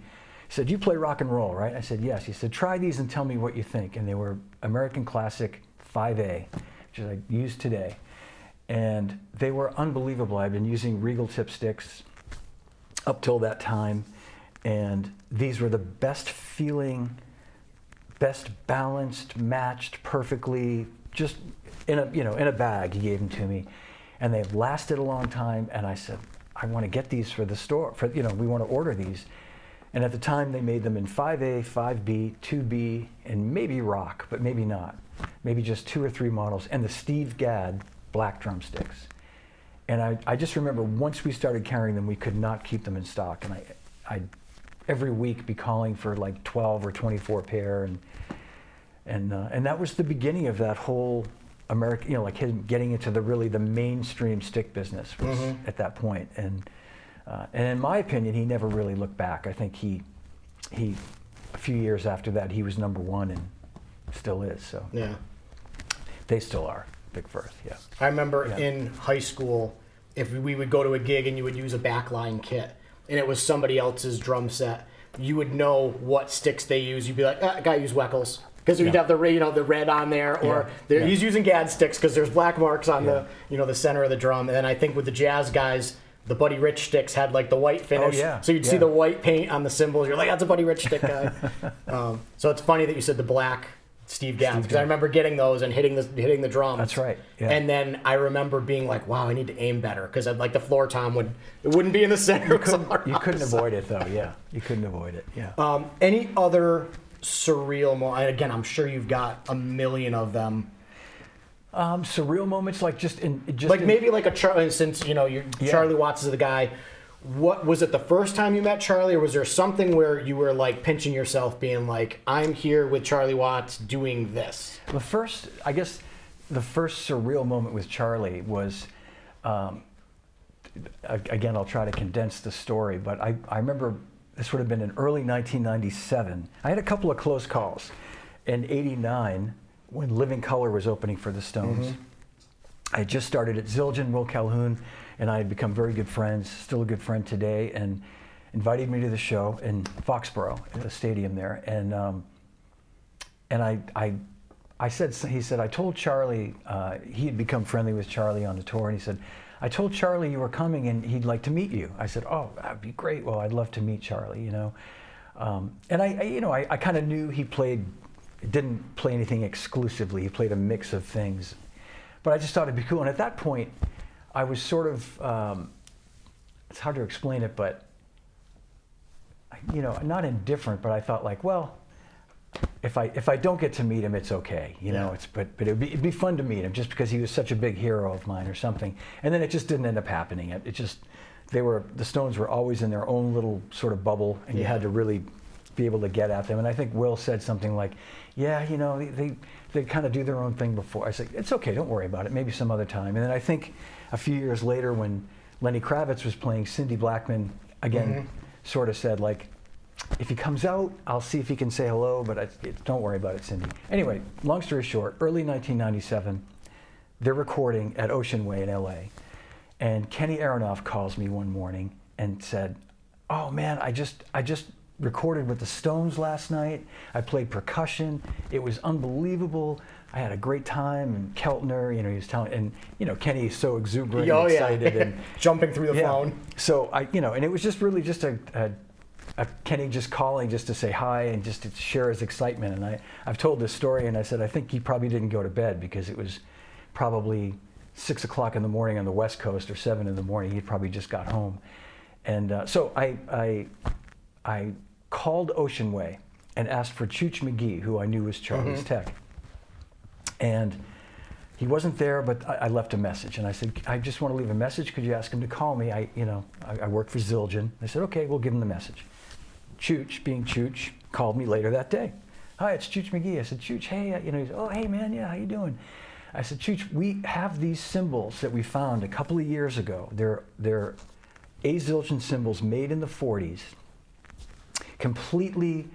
He said, you play rock and roll, right? I said, yes. He said, try these and tell me what you think. And they were American Classic 5A, which I use today. And they were unbelievable. I've been using Regal tip sticks up till that time. And these were the best feeling, best balanced, matched perfectly, just in a bag. He gave them to me. And they've lasted a long time. And I said, I want to get these for the store. We want to order these. And at the time, they made them in 5A, 5B, 2B, and maybe rock, but maybe not. Maybe just 2 or 3 models, and the Steve Gadd black drumsticks. And I just remember once we started carrying them, we could not keep them in stock. And I'd every week be calling for like 12 or 24 pair. And that was the beginning of that whole American, like him getting into the mainstream stick business was at that point. And in my opinion, he never really looked back. I think he a few years after that, he was #1 still is. So Yeah. they still are Big Firth. Yeah. I remember in high school, if we would go to a gig and you would use a backline kit, and it was somebody else's drum set, you would know what sticks they use. You'd be like, I gotta use Weckles. Because you'd have the the red on there, or he's using Gad sticks because there's black marks on the the center of the drum. And then I think with the jazz guys, the Buddy Rich sticks had like the white finish, so you'd see the white paint on the cymbals. You're like, that's a Buddy Rich stick guy. So it's funny that you said the black Steve Gadd, because I remember getting those and hitting the drums. That's right. Yeah. And then I remember being like, wow, I need to aim better, because like the floor tom wouldn't be in the center. You couldn't avoid it though. Yeah, you couldn't avoid it. Yeah. Any other surreal moment? Again, I'm sure you've got a million of them. Surreal moments, like maybe like a Charlie. Since Charlie Watts is the guy. What was it? The first time you met Charlie, or was there something where you were like pinching yourself, being like, "I'm here with Charlie Watts doing this"? The first surreal moment with Charlie was, again, I'll try to condense the story, but I remember this would have been in early 1997. I had a couple of close calls. In '89, when Living Colour was opening for the Stones, I had just started at Zildjian. Will Calhoun and I had become very good friends, still a good friend today, and invited me to the show in Foxborough, at the stadium there. And he said, I told Charlie, he had become friendly with Charlie on the tour, and he said, I told Charlie you were coming and he'd like to meet you. I said, oh, that'd be great. Well, I'd love to meet Charlie, And I kind of knew he didn't play anything exclusively. He played a mix of things. But I just thought it'd be cool. And at that point, I was sort of, it's hard to explain it, but, not indifferent, but I thought like, well, if I don't get to meet him, it's okay, but it'd be fun to meet him just because he was such a big hero of mine or something. And then it just didn't end up happening. The Stones were always in their own little sort of bubble, and you had to really be able to get at them. And I think Will said something like, they kind of do their own thing before. I said, it's okay, don't worry about it, maybe some other time. And then I think a few years later, when Lenny Kravitz was playing, Cindy Blackman again sort of said, like, if he comes out, I'll see if he can say hello, but don't worry about it, Cindy. Anyway, long story short, early 1997, they're recording at Ocean Way in LA, and Kenny Aronoff calls me one morning and said, oh man, I just recorded with the Stones last night. I played percussion. It was unbelievable. I had a great time. And Keltner, he was telling, and Kenny is so exuberant and excited and jumping through the phone. So and it was just really just a Kenny just calling just to say hi and just to share his excitement. And I've told this story, and I said I think he probably didn't go to bed because it was probably 6 o'clock in the morning on the West Coast, or 7 in the morning. He probably just got home, and so I called Ocean Way and asked for Chooch McGee, who I knew was Charlie's tech. And he wasn't there, but I left a message. And I said, I just want to leave a message. Could you ask him to call me? I work for Zildjian. They said, okay, we'll give him the message. Chooch, being Chooch, called me later that day. Hi, it's Chooch McGee. I said, Chooch, hey, he said, oh, hey, man, yeah, how you doing? I said, Chooch, we have these cymbals that we found a couple of years ago. They're A. Zildjian cymbals made in the 40s. Completely,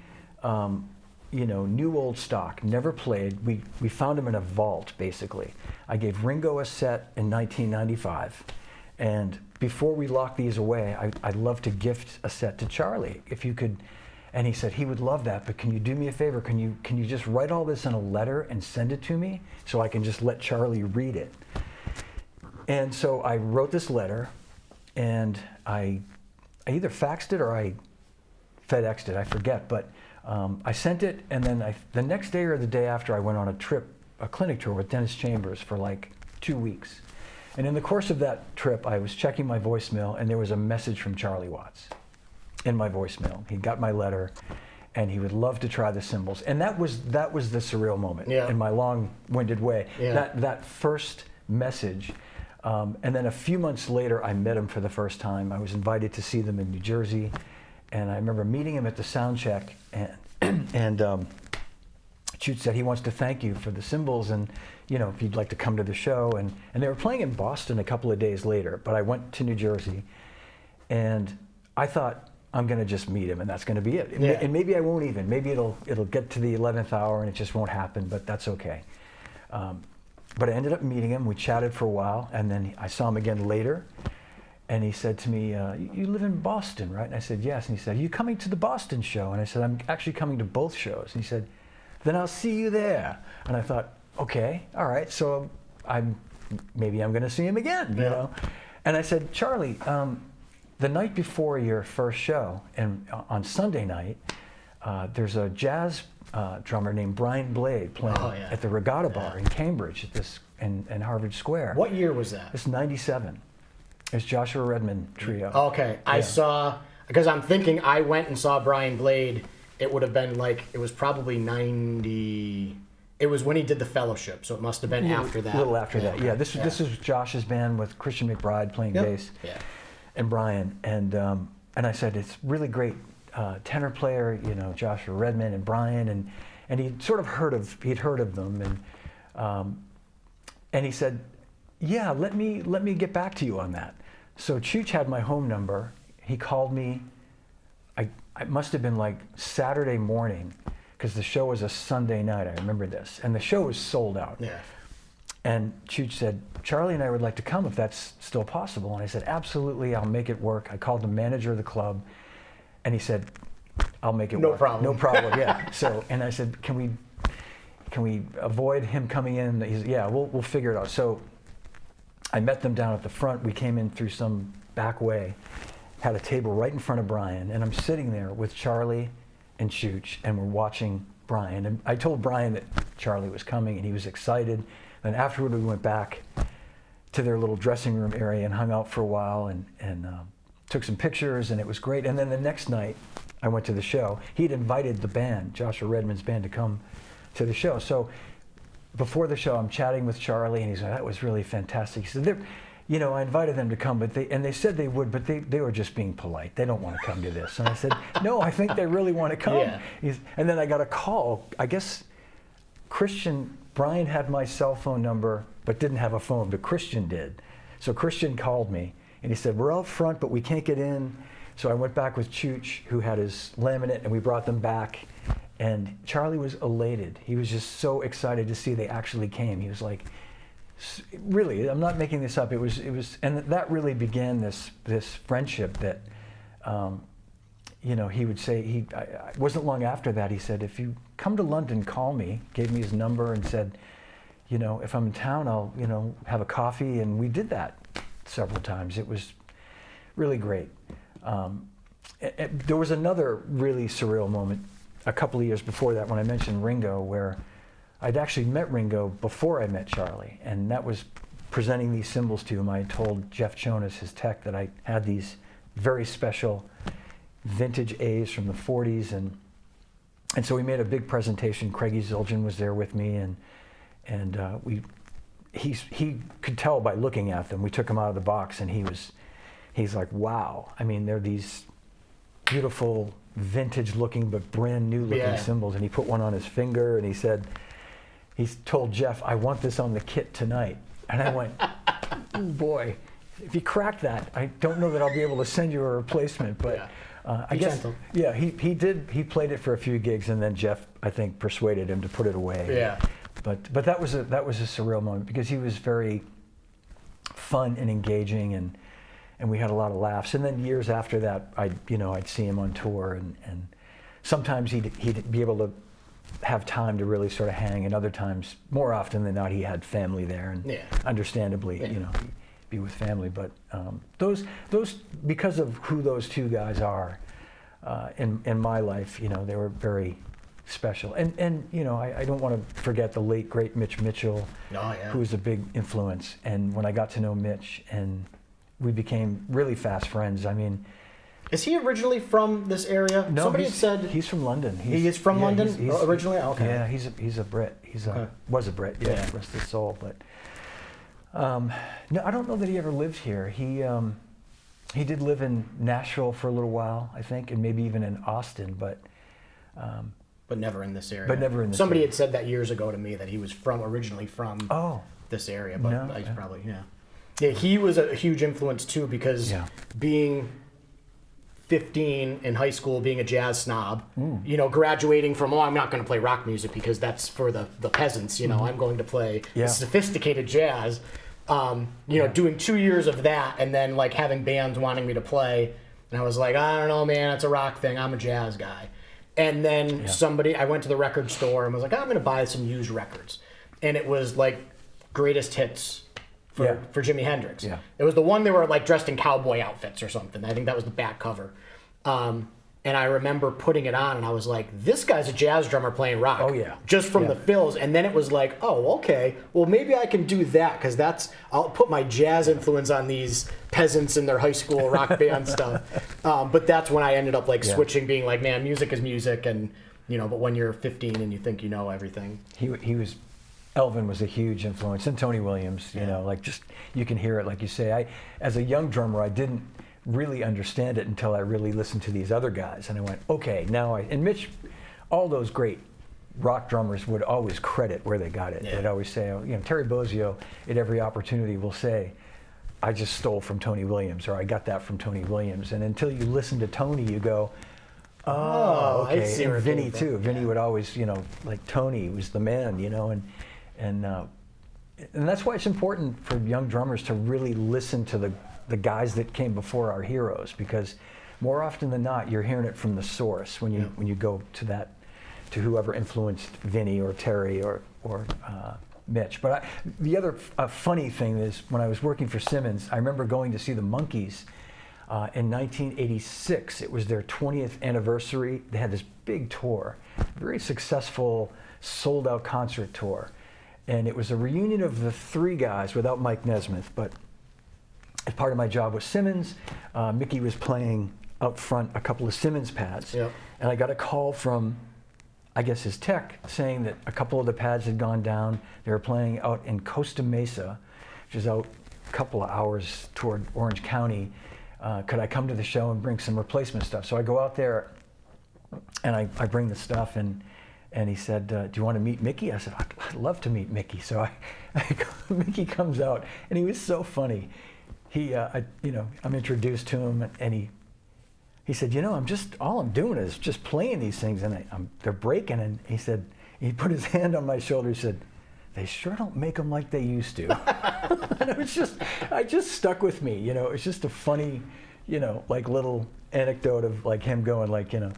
new old stock, never played. We found them in a vault, basically. I gave Ringo a set in 1995, and before we lock these away, I'd love to gift a set to Charlie, if you could. And he said he would love that, but can you do me a favor? Can you just write all this in a letter and send it to me so I can just let Charlie read it? And so I wrote this letter, and I either faxed it or I FedExed it, I forget, but I sent it, and then the next day or the day after, I went on a clinic tour with Dennis Chambers for like 2 weeks. And in the course of that trip, I was checking my voicemail, and there was a message from Charlie Watts in my voicemail. He got my letter, and he would love to try the cymbals. And that was the surreal moment in my long-winded way. Yeah. That first message. And then a few months later, I met him for the first time. I was invited to see them in New Jersey. And I remember meeting him at the sound check, and Chooch said he wants to thank you for the cymbals, and if you'd like to come to the show. And they were playing in Boston a couple of days later, but I went to New Jersey, and I thought I'm going to just meet him, and that's going to be it. Yeah. And maybe I won't even. Maybe it'll get to the 11th hour, and it just won't happen, but that's okay. But I ended up meeting him. We chatted for a while, and then I saw him again later. And he said to me, you live in Boston, right? And I said, yes. And he said, are you coming to the Boston show? And I said, I'm actually coming to both shows. And he said, then I'll see you there. And I thought, okay, all right. So maybe I'm going to see him again, you know? And I said, Charlie, the night before your first show, and on Sunday night, there's a jazz drummer named Brian Blade playing at the Regatta Bar in Cambridge in Harvard Square. What year was that? It's 97. It's Joshua Redman Trio. Okay, I saw, because I'm thinking I went and saw Brian Blade. It would have been like, it was probably 90, it was when he did the Fellowship, so it must have been after that. A little after that, yeah. This is Josh's band with Christian McBride playing bass, and Brian. And I said, it's really great tenor player, you know, Joshua Redman and Brian, and he'd sort of heard of them, and he said, yeah, let me get back to you on that. So Chooch had my home number. He called me. It must have been like Saturday morning, because the show was a Sunday night. I remember this, and the show was sold out. Yeah. And Chooch said, Charlie and I would like to come if that's still possible. And I said, absolutely, I'll make it work. I called the manager of the club, and he said, I'll make it work. No problem. No problem. Yeah. So, and I said, can we avoid him coming in? He said, yeah, we'll figure it out. So I met them down at the front. We came in through some back way, had a table right in front of Brian, and I'm sitting there with Charlie and Chooch, and we're watching Brian. And I told Brian that Charlie was coming, and he was excited. And afterward, we went back to their little dressing room area and hung out for a while, and took some pictures, and it was great. And then the next night, I went to the show. He'd invited the band, Joshua Redman's band, to come to the show. So before the show, I'm chatting with Charlie, and he's like, that was really fantastic. He said, you know, I invited them to come, but they said they would, but they were just being polite. They don't want to come to this. And I said, no, I think they really want to come. Yeah. And then I got a call. I guess Brian had my cell phone number, but didn't have a phone, but Christian did. So Christian called me, and he said, we're out front, but we can't get in. So I went back with Chooch, who had his laminate, and we brought them back. And Charlie was elated. He was just so excited to see they actually came. He was like, really, I'm not making this up. It was, and that really began this friendship that, you know, he would say, I wasn't long after that, he said, if you come to London, call me, gave me his number and said, you know, if I'm in town, I'll, you know, have a coffee. And we did that several times. It was really great. There was another really surreal moment a couple of years before that when I mentioned Ringo, where I'd actually met Ringo before I met Charlie, and that was presenting these cymbals to him. I told Jeff Jonas, his tech, that I had these very special vintage A's from the 40s, and so we made a big presentation. Craigie Zildjian was there with me, and he could tell by looking at them. We took them out of the box, and he's like, wow. I mean, they're these beautiful vintage looking but brand new looking cymbals, and he put one on his finger, and he told Jeff, I want this on the kit tonight. And I went, oh boy, if you crack that, I don't know that I'll be able to send you a replacement, but I guess, gentle. Yeah, he played it for a few gigs, and then Jeff, I think, persuaded him to put it away. Yeah. But that was a surreal moment, because he was very fun and engaging, and we had a lot of laughs. And then years after that, I'd see him on tour, and sometimes he'd be able to have time to really sort of hang, and other times, more often than not, he had family there, and understandably, you know, be with family. But those because of who those two guys are in my life, you know, they were very special. And you know, I don't want to forget the late great Mitch Mitchell, who was a big influence. And when I got to know Mitch, and we became really fast friends. I mean, is he originally from this area? No, somebody had said he's from London. He is from London originally. Okay. Yeah, he's a Brit. Was a Brit. Yeah, rest his soul. But no, I don't know that he ever lived here. He did live in Nashville for a little while, I think, and maybe even in Austin, but never in this area. But never in this Somebody area. had said that years ago to me, that he was originally from this area, but no, he's probably Yeah, he was a huge influence too, because being 15 in high school being a jazz snob, you know, graduating from, I'm not going to play rock music because that's for the peasants, you know, I'm going to play sophisticated jazz. You know, doing 2 years of that and then like having bands wanting me to play. And I was like, I don't know, man, it's a rock thing. I'm a jazz guy. And then I went to the record store and was like, I'm going to buy some used records. And it was like greatest hits for Jimi Hendrix. Yeah. It was the one they were like dressed in cowboy outfits or something. I think that was the back cover. And I remember putting it on and I was like, this guy's a jazz drummer playing rock. Oh, yeah. Just from the fills. And then it was like, oh, okay, well, maybe I can do that because I'll put my jazz influence on these peasants in their high school rock band stuff. But that's when I ended up like switching, being like, man, music is music. And, you know, but when you're 15 and you think you know everything. Elvin was a huge influence, and Tony Williams, you know, like just, you can hear it, like you say. As a young drummer, I didn't really understand it until I really listened to these other guys, and I went, okay, and Mitch, all those great rock drummers would always credit where they got it. They'd always say, you know, Terry Bozzio at every opportunity will say, I just stole from Tony Williams, or I got that from Tony Williams. And until you listen to Tony, you go, oh, okay. I see. And Vinny too. Vinny would always, you know, like Tony was the man, you know, and that's why it's important for young drummers to really listen to the guys that came before our heroes, because more often than not, you're hearing it from the source when you go to whoever influenced Vinny or Terry or Mitch. But the other funny thing is, when I was working for Simmons, I remember going to see the Monkees in 1986. It was their 20th anniversary. They had this big tour, very successful, sold-out concert tour. And it was a reunion of the three guys without Mike Nesmith. But as part of my job with Simmons, Mickey was playing out front a couple of Simmons pads. Yep. And I got a call from, I guess, his tech saying that a couple of the pads had gone down. They were playing out in Costa Mesa, which is out a couple of hours toward Orange County. Could I come to the show and bring some replacement stuff? So I go out there and I bring the stuff, and he said, do you want to meet Mickey? I said, I'd love to meet Mickey. So Mickey comes out, and he was so funny. I'm introduced to him, and he said, you know, all I'm doing is just playing these things, and they're breaking. And he said, he put his hand on my shoulder. He said, they sure don't make them like they used to. And it just stuck with me. You know, it's just a funny, you know, like little anecdote of like him going like, you know,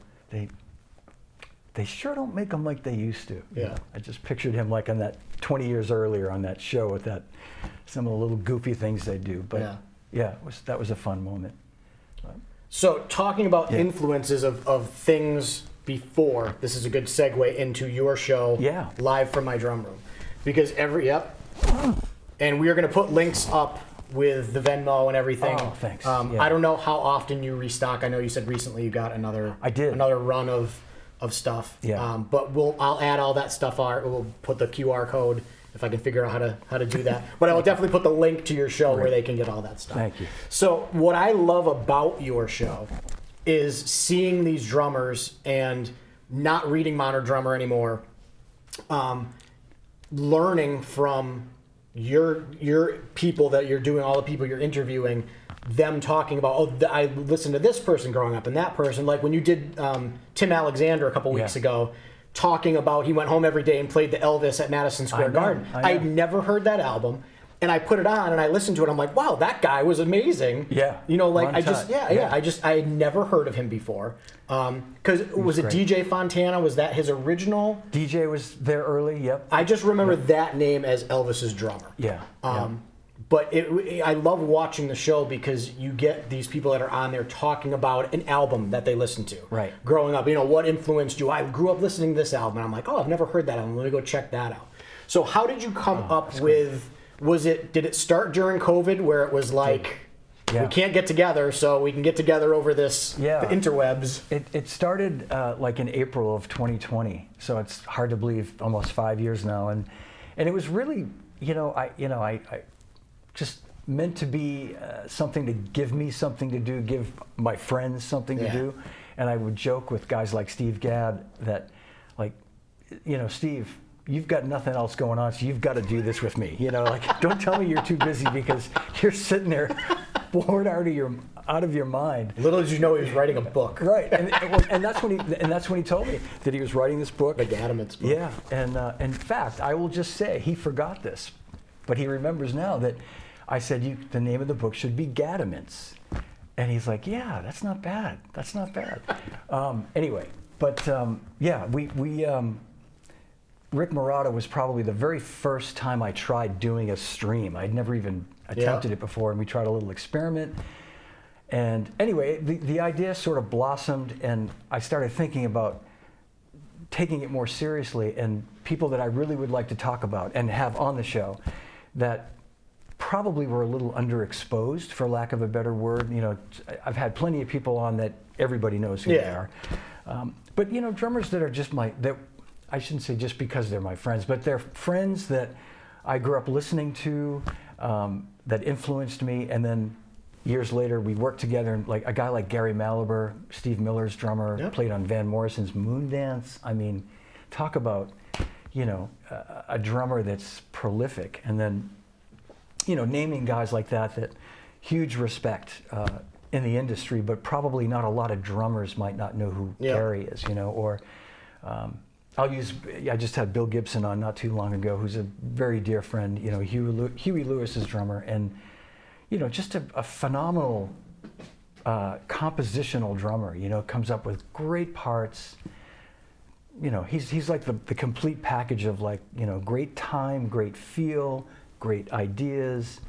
they sure don't make them like they used to. Yeah. You know, I just pictured him like on that 20 years earlier on that show with some of the little goofy things they do. But that was a fun moment. So talking about influences of things before, this is a good segue into your show, Live from My Drum Room. Because and we are going to put links up with the Venmo and everything. Oh, thanks. I don't know how often you restock. I know you said recently you got another run of stuff. Yeah. But I'll add all that stuff. We'll put the QR code if I can figure out how to do that. But I will definitely put the link to your show where they can get all that stuff. Thank you. So what I love about your show is seeing these drummers and not reading Modern Drummer anymore. Learning from your people that you're doing, all the people you're interviewing, them talking about, I listened to this person growing up and that person. Like when you did Tim Alexander a couple weeks ago, talking about he went home every day and played the Elvis at Madison Square Garden. I'd never heard that album. And I put it on and I listened to it. I'm like, wow, that guy was amazing. Yeah. You know, like I had never heard of him before. Because was it DJ Fontana? Was that his original? DJ was there early. Yep. I just remember that name as Elvis's drummer. Yeah. But I love watching the show because you get these people that are on there talking about an album that they listened to. Right. Growing up, you know, what influenced you? I grew up listening to this album. And I'm like, I've never heard that album. Let me go check that out. So how did you come up with? Did it start during COVID where it was like, we can't get together, so we can get together over the interwebs? It started like in April of 2020, so it's hard to believe, almost 5 years now, and it was really, I just meant to be something to give me something to do, give my friends something to do, and I would joke with guys like Steve Gadd that, like, Steve, you've got nothing else going on, so you've got to do this with me. Like, don't tell me you're too busy because you're sitting there bored out of your out of your mind. Little did you know he was writing a book. Right, and that's when he told me that he was writing this book. The Gadament's book. Yeah, and in fact, I will just say he forgot this, but he remembers now that I said the name of the book should be Gadament's, and he's like, yeah, that's not bad. That's not bad. Anyway, but yeah, we Rick Marotta was probably the very first time I tried doing a stream. I'd never even attempted it before, and we tried a little experiment. And anyway, the idea sort of blossomed, and I started thinking about taking it more seriously, and people that I really would like to talk about and have on the show that probably were a little underexposed, for lack of a better word. You know, I've had plenty of people on that everybody knows who they are. But you know, drummers that are just I shouldn't say just because they're my friends, but they're friends that I grew up listening to, that influenced me, and then years later we worked together, and like a guy like Gary Malaber, Steve Miller's drummer, played on Van Morrison's Moondance. I mean, talk about, you know, a drummer that's prolific. And then, you know, naming guys like that huge respect in the industry, but probably not a lot of drummers might not know who Gary is, you know, or I just had Bill Gibson on not too long ago, who's a very dear friend, you know, Huey Lewis's drummer, and, you know, just a phenomenal compositional drummer, you know, comes up with great parts. You know, he's like the complete package of, like, you know, great time, great feel, great ideas,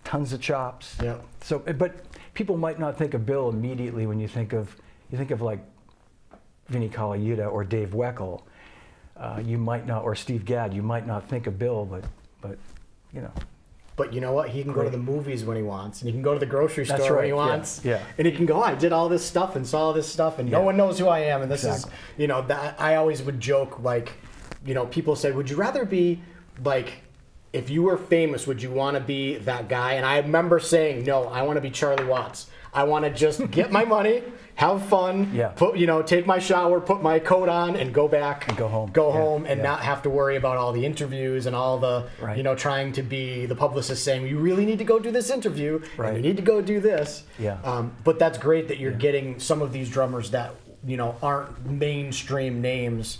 tons of chops. Yeah. So, but people might not think of Bill immediately when you think of like Vinnie Colaiuta or Dave Weckl. You might not, or Steve Gadd. You might not think of Bill, but you know. But you know what? He can go to the movies when he wants, and he can go to the grocery store when he wants. Yeah. And he can go, I did all this stuff and saw all this stuff, and no one knows who I am. And this is, you know, that I always would joke, like, you know, people say, would you rather be, like, if you were famous, would you want to be that guy? And I remember saying, no, I want to be Charlie Watts. I want to just get my money, have fun, put, you know, take my shower, put my coat on, and go back and go home, and not have to worry about all the interviews and all the, you know, trying to be the publicist saying, you really need to go do this interview, and you need to go do this. But that's great that you're getting some of these drummers that, you know, aren't mainstream names,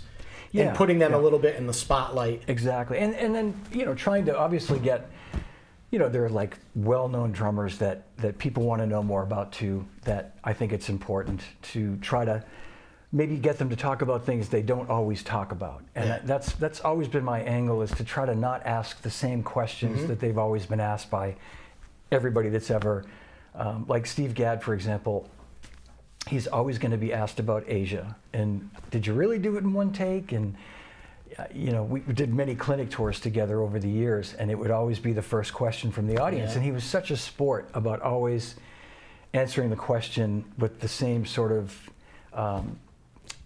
and putting them a little bit in the spotlight. Exactly, and then, you know, trying to obviously get, you know, there are like well-known drummers that people want to know more about too, that I think it's important to try to maybe get them to talk about things they don't always talk about. And that's always been my angle, is to try to not ask the same questions that they've always been asked by everybody that's ever, like Steve Gadd, for example. He's always going to be asked about Asia, and did you really do it in one take? And you know, we did many clinic tours together over the years, and it would always be the first question from the audience. And he was such a sport about always answering the question with the same sort of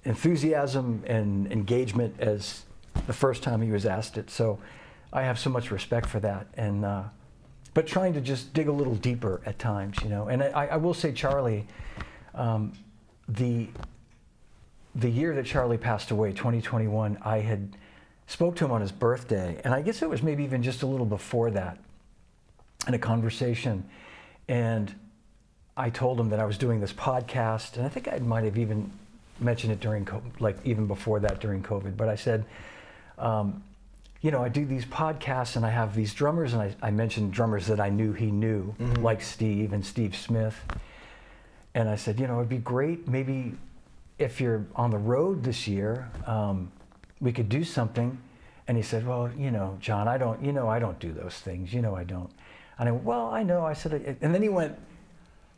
enthusiasm and engagement as the first time he was asked it. So I have so much respect for that, and but trying to just dig a little deeper at times, you know. And I will say, Charlie, the year that Charlie passed away, 2021, I had spoke to him on his birthday, and I guess it was maybe even just a little before that, in a conversation, and I told him that I was doing this podcast, and I think I might have even mentioned it during, like even before that during COVID, but I said, you know, I do these podcasts, and I have these drummers, and I mentioned drummers that I knew he knew, like Steve and Steve Smith, and I said, you know, it'd be great, maybe if you're on the road this year, we could do something. And he said, well, you know, John, I don't do those things. You know, I don't. And I went, well, I know. I said, and then he went,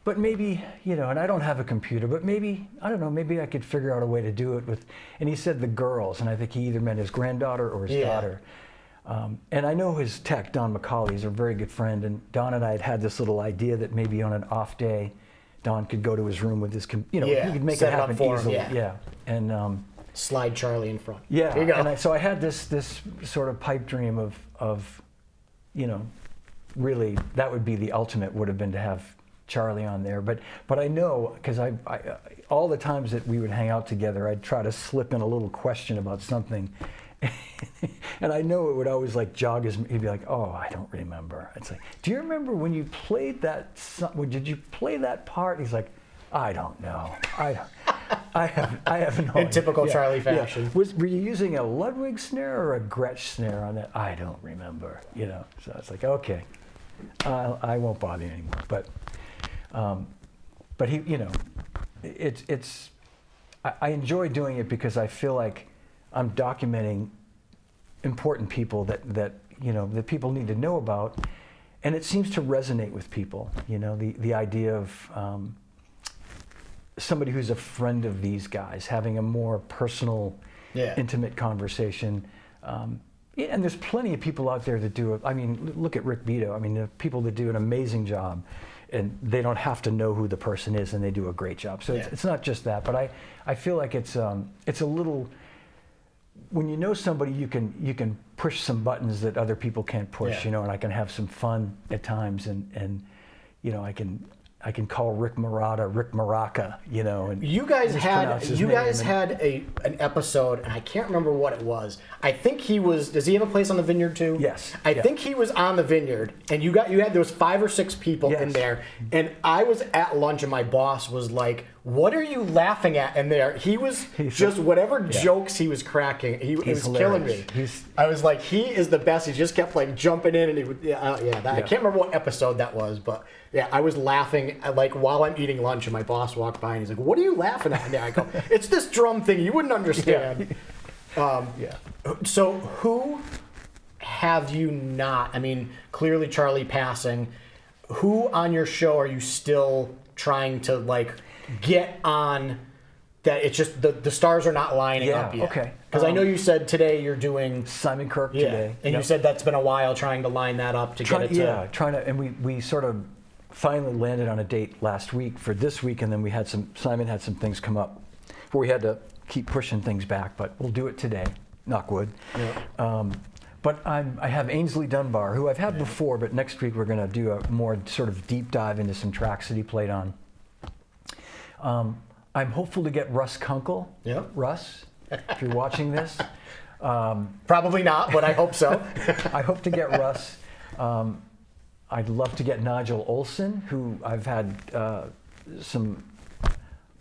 but maybe, you know, and I don't have a computer, but maybe, I don't know, maybe I could figure out a way to do it with, and he said the girls, and I think he either meant his granddaughter or his daughter. And I know his tech, Don McCauley, is a very good friend, and Don and I had this little idea that maybe on an off day, Don could go to his room with his, you know, he could make it happen easily. And slide Charlie in front. Yeah, here you go. And so I had this sort of pipe dream of, you know, really that would be the ultimate, would have been to have Charlie on there. But I know, because I all the times that we would hang out together, I'd try to slip in a little question about something, And I know it would always like jog his, he'd be like, oh, I don't remember. It's like, do you remember when you played that did you play that part? He's like, I don't know. I have no idea. In typical Charlie fashion. Yeah. Were you using a Ludwig snare or a Gretsch snare on that? I don't remember, So it's like, okay, I won't bother you anymore. But he, I enjoy doing it because I feel like I'm documenting important people that people need to know about, and it seems to resonate with people. The idea of somebody who's a friend of these guys having a more personal, intimate conversation. And there's plenty of people out there that do it. I mean, look at Rick Beato. I mean, there are people that do an amazing job, and they don't have to know who the person is, and they do a great job. So it's not just that, but I feel like it's a little. When you know somebody, you can push some buttons that other people can't push, and I can have some fun at times, and I can call Rick Maraca Rick Maraca, and you guys had an episode, and I can't remember what it was. I think does he have a place on the Vineyard too? Yes. I think he was on the Vineyard, and there was 5 or 6 people in there, and I was at lunch, and my boss was like, "What are you laughing at in there?" He's just whatever jokes he was cracking, he was killing me. I was like, he is the best. He just kept like jumping in, and he would, I can't remember what episode that was, but I was laughing like while I'm eating lunch, and my boss walked by, and he's like, "What are you laughing at in there?" I go, "It's this drum thing. You wouldn't understand." So who have you not? I mean, clearly Charlie passing. Who on your show are you still trying to like get on? That it's just the stars are not lining up yet. Okay. Because I know you said today you're doing Simon Kirk today, and you said that's been a while trying to line that up to get it to. Trying to, and we sort of finally landed on a date last week for this week, and then Simon had some things come up where we had to keep pushing things back, but we'll do it today, knock wood. Yeah. But I have Ainsley Dunbar, who I've had before, but next week we're going to do a more sort of deep dive into some tracks that he played on. I'm hopeful to get Russ Kunkel. Yeah. Russ, if you're watching this. Probably not, but I hope so. I hope to get Russ. I'd love to get Nigel Olson, who I've had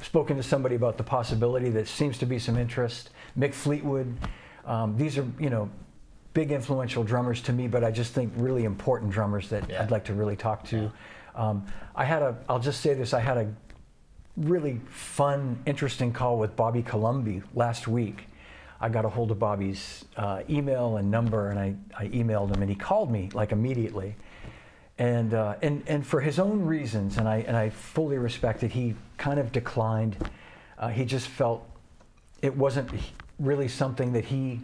spoken to somebody about the possibility. That seems to be some interest. Mick Fleetwood. These are, big influential drummers to me, but I just think really important drummers that I'd like to really talk to. I'll just say this, I had a really fun, interesting call with Bobby Columbi last week. I got a hold of Bobby's email and number, and I emailed him, and he called me like immediately. And for his own reasons, and I fully respect it, he kind of declined. He just felt it wasn't really something that he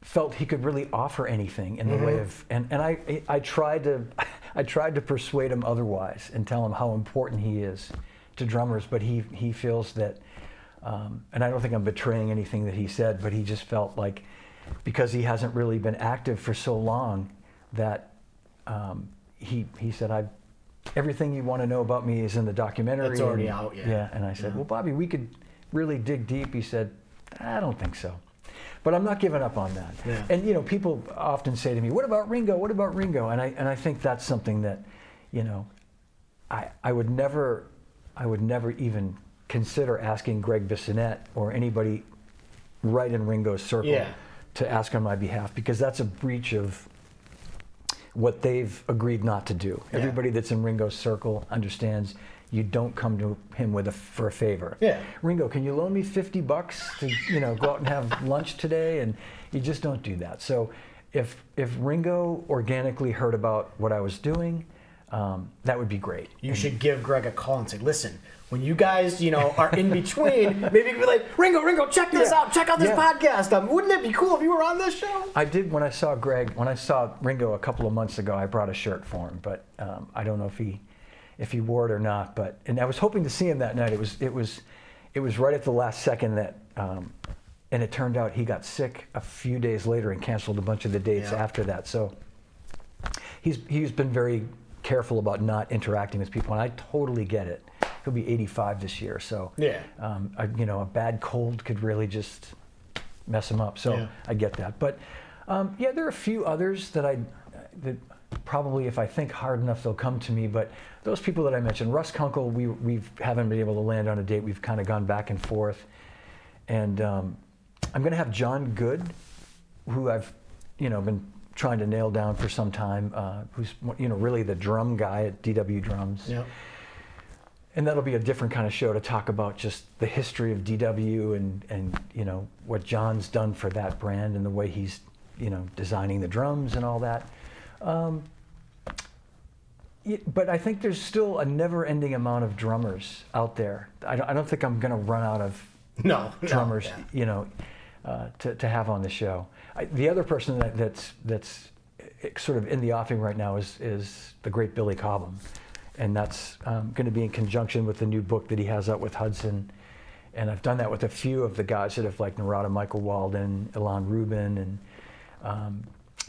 felt he could really offer anything in the way of, and I tried to persuade him otherwise and tell him how important he is to drummers, but he feels that, and I don't think I'm betraying anything that he said, but he just felt like because he hasn't really been active for so long that he said, everything you want to know about me is in the documentary. It's already out, Yeah, and I said, well, Bobby, we could really dig deep. He said, I don't think so. But I'm not giving up on that. Yeah. And people often say to me, "What about Ringo? What about Ringo?" And I think that's something that, I would never even consider asking Greg Bissonette or anybody right in Ringo's circle to ask on my behalf, because that's a breach of what they've agreed not to do. Yeah. Everybody that's in Ringo's circle understands you don't come to him for a favor. Yeah. Ringo, can you loan me $50 to go out and have lunch today? And you just don't do that. So if Ringo organically heard about what I was doing, that would be great. You should give Greg a call and say, listen, when you guys, are in between, maybe you could be like, Ringo, check this out. Check out this podcast. Wouldn't it be cool if you were on this show? I did when I saw Ringo a couple of months ago. I brought a shirt for him, but I don't know if he wore it or not. And I was hoping to see him that night. It was right at the last second that, and it turned out he got sick a few days later and canceled a bunch of the dates after that. So he's been very careful about not interacting with people, and I totally get it. He'll be 85 this year, so a bad cold could really just mess them up. So I get that. But yeah, there are a few others that that probably if I think hard enough, they'll come to me. But those people that I mentioned, Russ Kunkel, we haven't been able to land on a date. We've kind of gone back and forth. And I'm going to have John Good, who I've, been trying to nail down for some time, who's, really the drum guy at DW Drums. Yeah. And that'll be a different kind of show to talk about just the history of DW and what John's done for that brand and the way he's, designing the drums and all that. But I think there's still a never-ending amount of drummers out there. I don't think I'm going to run out of drummers, to have on the show. The other person that's sort of in the offing right now is the great Billy Cobham. And that's going to be in conjunction with the new book that he has out with Hudson. And I've done that with a few of the guys that have, like Narada Michael Walden, Ilan Rubin, and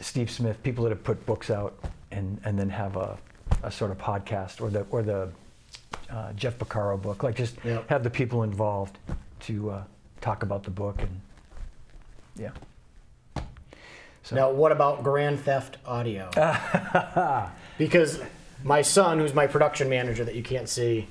Steve Smith, people that have put books out and then have a sort of podcast or the Jeff Beccaro book. Like just have the people involved to talk about the book. And So. Now, what about Grand Theft Audio? Because my son, who's my production manager that you can't see,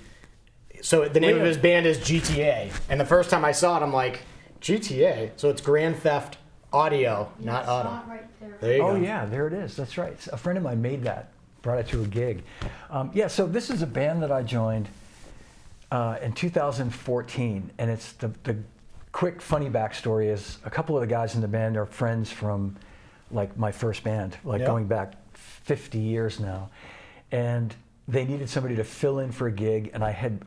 so the name of his band is GTA. And the first time I saw it, I'm like, GTA? So it's Grand Theft Audio, not Auto. Right there. There you go. Oh, yeah, there it is. That's right. A friend of mine made that, brought it to a gig. So this is a band that I joined in 2014. And it's the quick, funny backstory is a couple of the guys in the band are friends from like my first band, going back 50 years now. And they needed somebody to fill in for a gig, and I had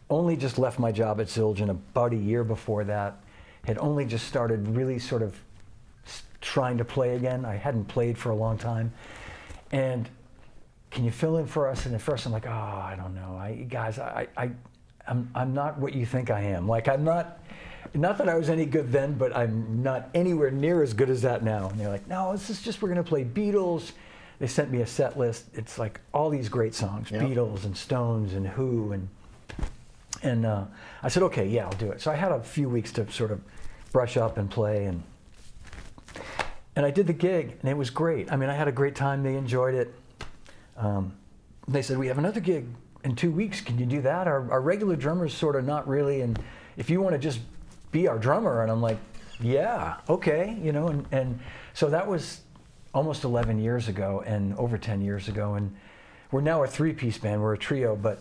only just left my job at Zildjian about a year before that, had only just started really sort of trying to play again. I hadn't played for a long time. And can you fill in for us? And at first I'm like, I don't know. I'm not what you think I am. Like I'm not that I was any good then, but I'm not anywhere near as good as that now. And they're like, no, this is just, we're gonna play Beatles. They sent me a set list. It's like all these great songs, Beatles and Stones and Who, and I said, okay, yeah, I'll do it. So I had a few weeks to sort of brush up and play, and I did the gig, and it was great. I mean, I had a great time. They enjoyed it. They said, we have another gig in 2 weeks. Can you do that? Our regular drummer's sort of not really, and if you want to just be our drummer, and I'm like, yeah, okay, and so that was almost 11 years ago and over 10 years ago, and we're now a three-piece band. We're a trio, but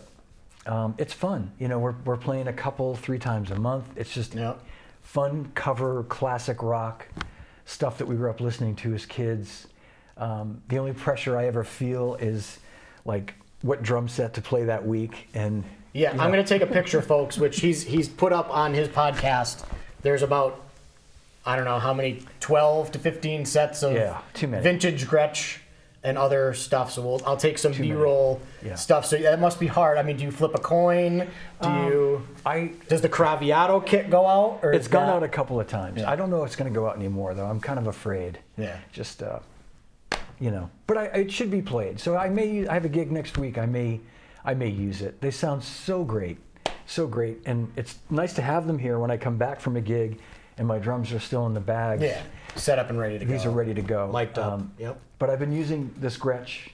it's fun. We're playing a couple, 3 times a month. It's just fun cover classic rock stuff that we grew up listening to as kids. The only pressure I ever feel is like what drum set to play that week. And I'm going to take a picture, folks, which he's put up on his podcast. There's about, I don't know how many, 12 to 15 sets of vintage Gretsch and other stuff. So I'll take some B-roll stuff. So that must be hard. I mean, do you flip a coin? Does the Craviato kit go out? Or it's gone out a couple of times. Yeah. I don't know if it's going to go out anymore, though. I'm kind of afraid. Yeah. Just, But it should be played. So I have a gig next week. I may use it. They sound so great. So great. And it's nice to have them here when I come back from a gig and my drums are still in the bags. Yeah, set up and ready to go. These are ready to go. Mic'd up, But I've been using this Gretsch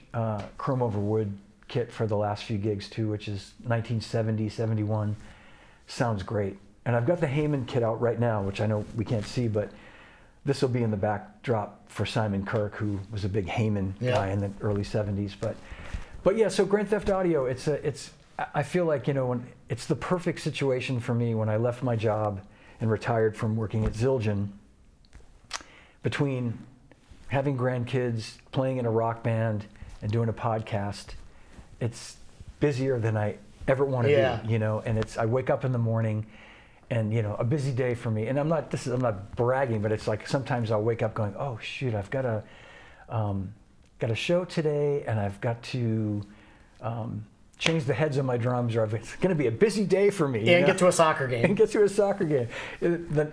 chrome over wood kit for the last few gigs too, which is 1970, 71. Sounds great. And I've got the Heyman kit out right now, which I know we can't see, but this will be in the backdrop for Simon Kirk, who was a big Heyman guy in the early 70s. But yeah, so Grand Theft Audio, I feel like, when it's the perfect situation for me when I left my job and retired from working at Zildjian, between having grandkids, playing in a rock band, and doing a podcast. It's busier than I ever want to be, and I wake up in the morning and, a busy day for me. And I'm not bragging, but it's like sometimes I'll wake up going, oh shoot, I've got a show today, and I've got to change the heads on my drums, or it's going to be a busy day for me. And get to a soccer game.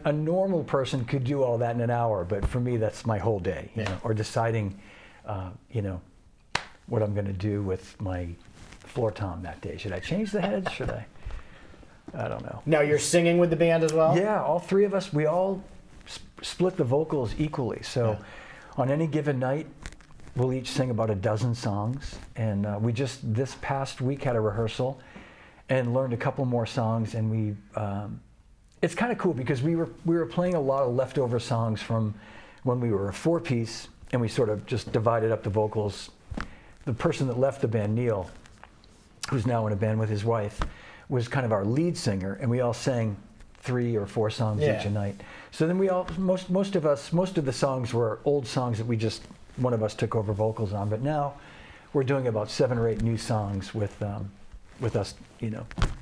A normal person could do all that in an hour, but for me, that's my whole day. Or deciding, what I'm going to do with my floor tom that day. Should I change the heads? Should I don't know. Now you're singing with the band as well? Yeah, all three of us. We all split the vocals equally. So on any given night, we'll each sing about a dozen songs. And we just this past week had a rehearsal and learned a couple more songs. And we it's kind of cool because we were playing a lot of leftover songs from when we were a 4-piece, and we sort of just divided up the vocals. The person that left the band, Neil, who's now in a band with his wife, was kind of our lead singer, and we all sang 3 or 4 songs each a night. So then we all, most of the songs were old songs that one of us took over vocals on, but now we're doing about 7 or 8 new songs with us,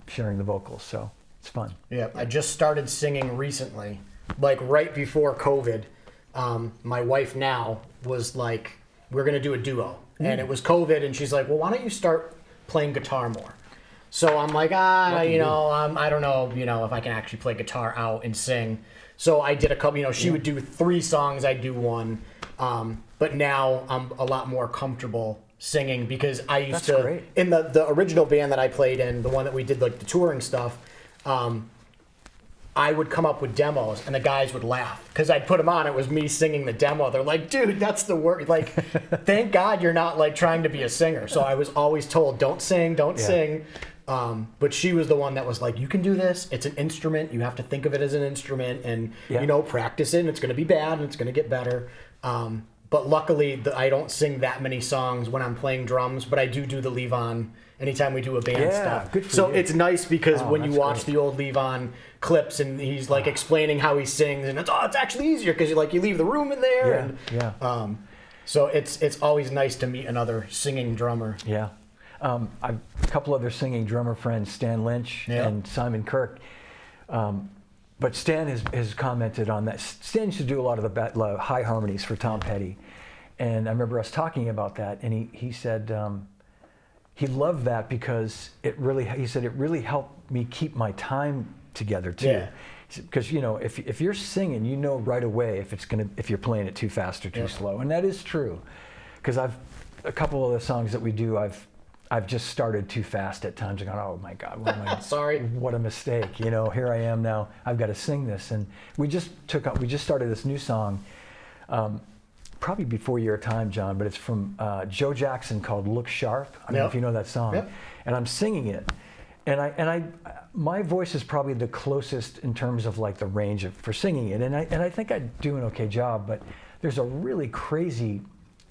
sharing the vocals, so it's fun. Yeah, I just started singing recently, like right before COVID. My wife now was like, we're gonna do a duo, and it was COVID, and she's like, well, why don't you start playing guitar more? So I'm like, I don't know, if I can actually play guitar out and sing. So I did a couple, she would do 3 songs, I'd do 1. But now I'm a lot more comfortable singing because I used in the original band that I played in, the one that we did like the touring stuff, I would come up with demos and the guys would laugh because I'd put them on. It was me singing the demo. They're like, dude, that's the word. Like, thank God you're not like trying to be a singer. So I was always told, don't sing. But she was the one that was like, you can do this. It's an instrument. You have to think of it as an instrument and, practice it. And it's going to be bad and it's going to get better. But luckily, I don't sing that many songs when I'm playing drums, but I do the Levon anytime we do a band stuff. Good for so you. It's nice because when you watch the old Levon clips and he's like explaining how he sings, and it's actually easier because you leave the room in there. So it's always nice to meet another singing drummer. Yeah. I've a couple other singing drummer friends, Stan Lynch and Simon Kirk. But Stan has commented on that. Stan used to do a lot of the high harmonies for Tom Petty. And I remember us talking about that, and he said he loved that because he said it really helped me keep my time together too. Yeah. Because if you're singing, right away if you're playing it too fast or too slow, and that is true. Because a couple of the songs that we do, I've just started too fast at times and gone, oh my God, what am I, sorry, what a mistake. Here I am now, I've got to sing this. And we just started this new song, probably before your time, John, but it's from Joe Jackson called Look Sharp. I don't know if you know that song. Yep. And I'm singing it. And my voice is probably the closest in terms of like the range for singing it. And I think I do an okay job, but there's a really crazy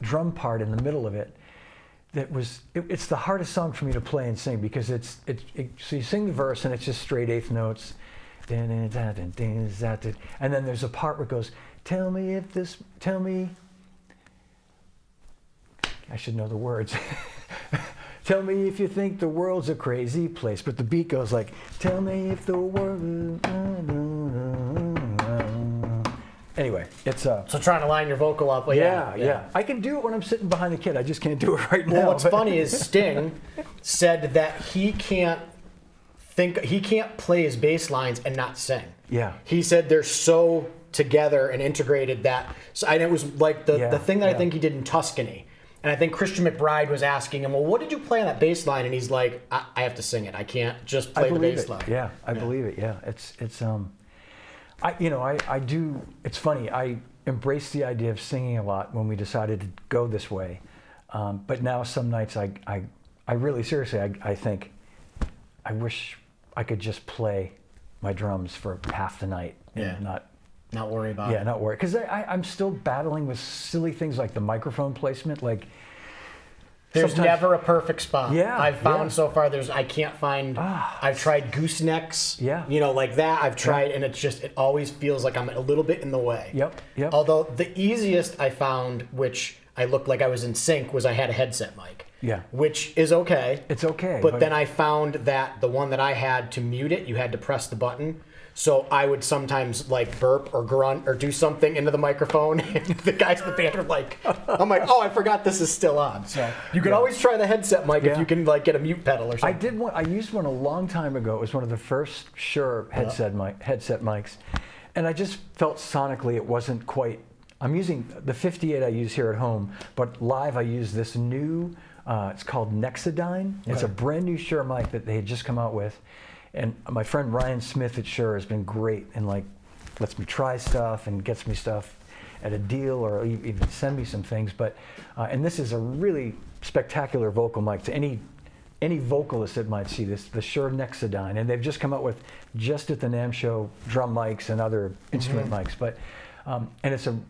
drum part in the middle of it. It's the hardest song for me to play and sing because so you sing the verse and it's just straight 8th notes, and then there's a part where it goes, tell me, I should know the words. Tell me if you think the world's a crazy place, but the beat goes like, tell me if the world. Anyway, it's so trying to line your vocal up. Well, yeah. I can do it when I'm sitting behind the kid. I just can't do it right now. Well, what's funny is Sting said that he can't play his bass lines and not sing. Yeah. He said they're so together and integrated that. And it was like the thing that I think he did in Tuscany. And I think Christian McBride was asking him, well, what did you play on that bass line? And he's like, I have to sing it. I can't just play the bass line. Yeah, I believe it. Yeah, I do. It's funny. I embraced the idea of singing a lot when we decided to go this way, but now some nights I really seriously I think I wish I could just play my drums for half the night and not worry about it. Yeah, not worry, because I'm still battling with silly things like the microphone placement, like. There's never a perfect spot. Yeah, I've found so far. I can't find. I've tried goosenecks. Yeah. Like that. I've tried, and it always feels like I'm a little bit in the way. Yep. Although the easiest I found, which I looked like I was in sync, was I had a headset mic. Yeah. Which is okay. It's okay. But then I found that the one that I had to mute it, you had to press the button. So I would sometimes like burp or grunt or do something into the microphone, and the guys in the band are like, I'm like, oh, I forgot this is still on. So you can always try the headset mic if you can like get a mute pedal or something. I did one. I used one a long time ago. It was one of the first Shure headset mics, and I just felt sonically it wasn't quite. I'm using the 58 I use here at home, but live I use this new. It's called Nexadyne. It's a brand new Shure mic that they had just come out with. And my friend Ryan Smith at Shure has been great in like lets me try stuff and gets me stuff at a deal, or even send me some things. But and this is a really spectacular vocal mic. To any vocalist that might see this, the Shure Nexodyne, and they've just come out with, just at the NAMM show, drum mics and other instrument mics. But and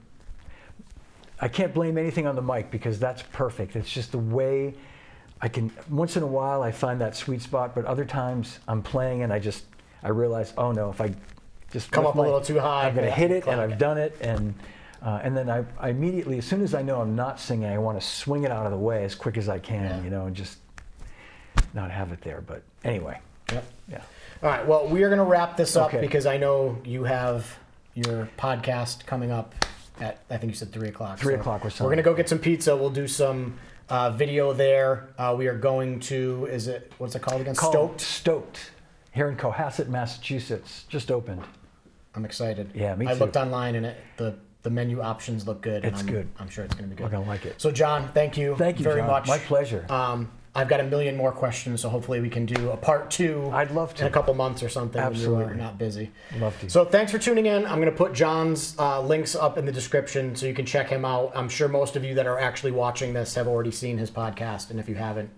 I can't blame anything on the mic, because that's perfect. It's just the way I can, once in a while I find that sweet spot, but other times I'm playing and I realize, oh no, if I just come up a little too high, I'm going to hit it, and I've done it, and then I immediately, as soon as I know I'm not singing, I want to swing it out of the way as quick as I can, and just not have it there. But anyway. Yep. Yeah. All right. Well, we are going to wrap this up because I know you have your podcast coming up at, I think you said 3 o'clock. 3 o'clock or something. We're going to go get some pizza. We'll do some video there. We are going to, what's it called again? Stoked. Here in Cohasset, Massachusetts. Just opened. I'm excited. Yeah, me too. I looked online and the menu options look good. It's good. I'm sure it's going to be good. We're going to like it. So John, thank you very John. much. My pleasure. I've got a million more questions, so hopefully we can do a part 2. I'd love to. In a couple months or something. Absolutely. When you're not busy. Love to. So thanks for tuning in. I'm going to put John's links up in the description so you can check him out. I'm sure most of you that are actually watching this have already seen his podcast, and if you haven't,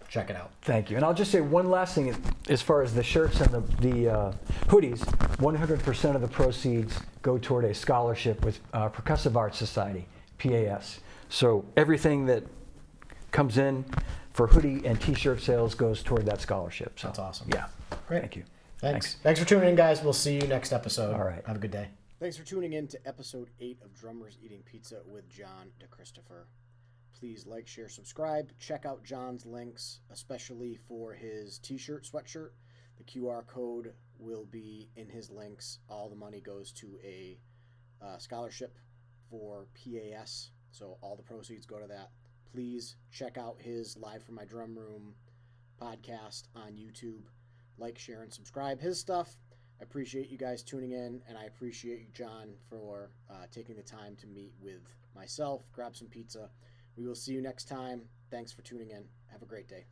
check it out. Thank you. And I'll just say one last thing as far as the shirts and the hoodies. 100% of the proceeds go toward a scholarship with Percussive Arts Society, PAS. So everything that comes in for hoodie and t-shirt sales goes toward that scholarship. So that's awesome. Yeah. Great. Thank you. Thanks for tuning in, guys. We'll see you next episode. All right. Have a good day. Thanks for tuning in to episode 8 of Drummers Eating Pizza with John DeChristopher. Please like, share, subscribe. Check out John's links, especially for his t-shirt, sweatshirt. The QR code will be in his links. All the money goes to a scholarship for PAS, so all the proceeds go to that. Please check out his Live from My Drum Room podcast on YouTube. Like, share, and subscribe his stuff. I appreciate you guys tuning in, and I appreciate you, John, for taking the time to meet with myself, grab some pizza. We will see you next time. Thanks for tuning in. Have a great day.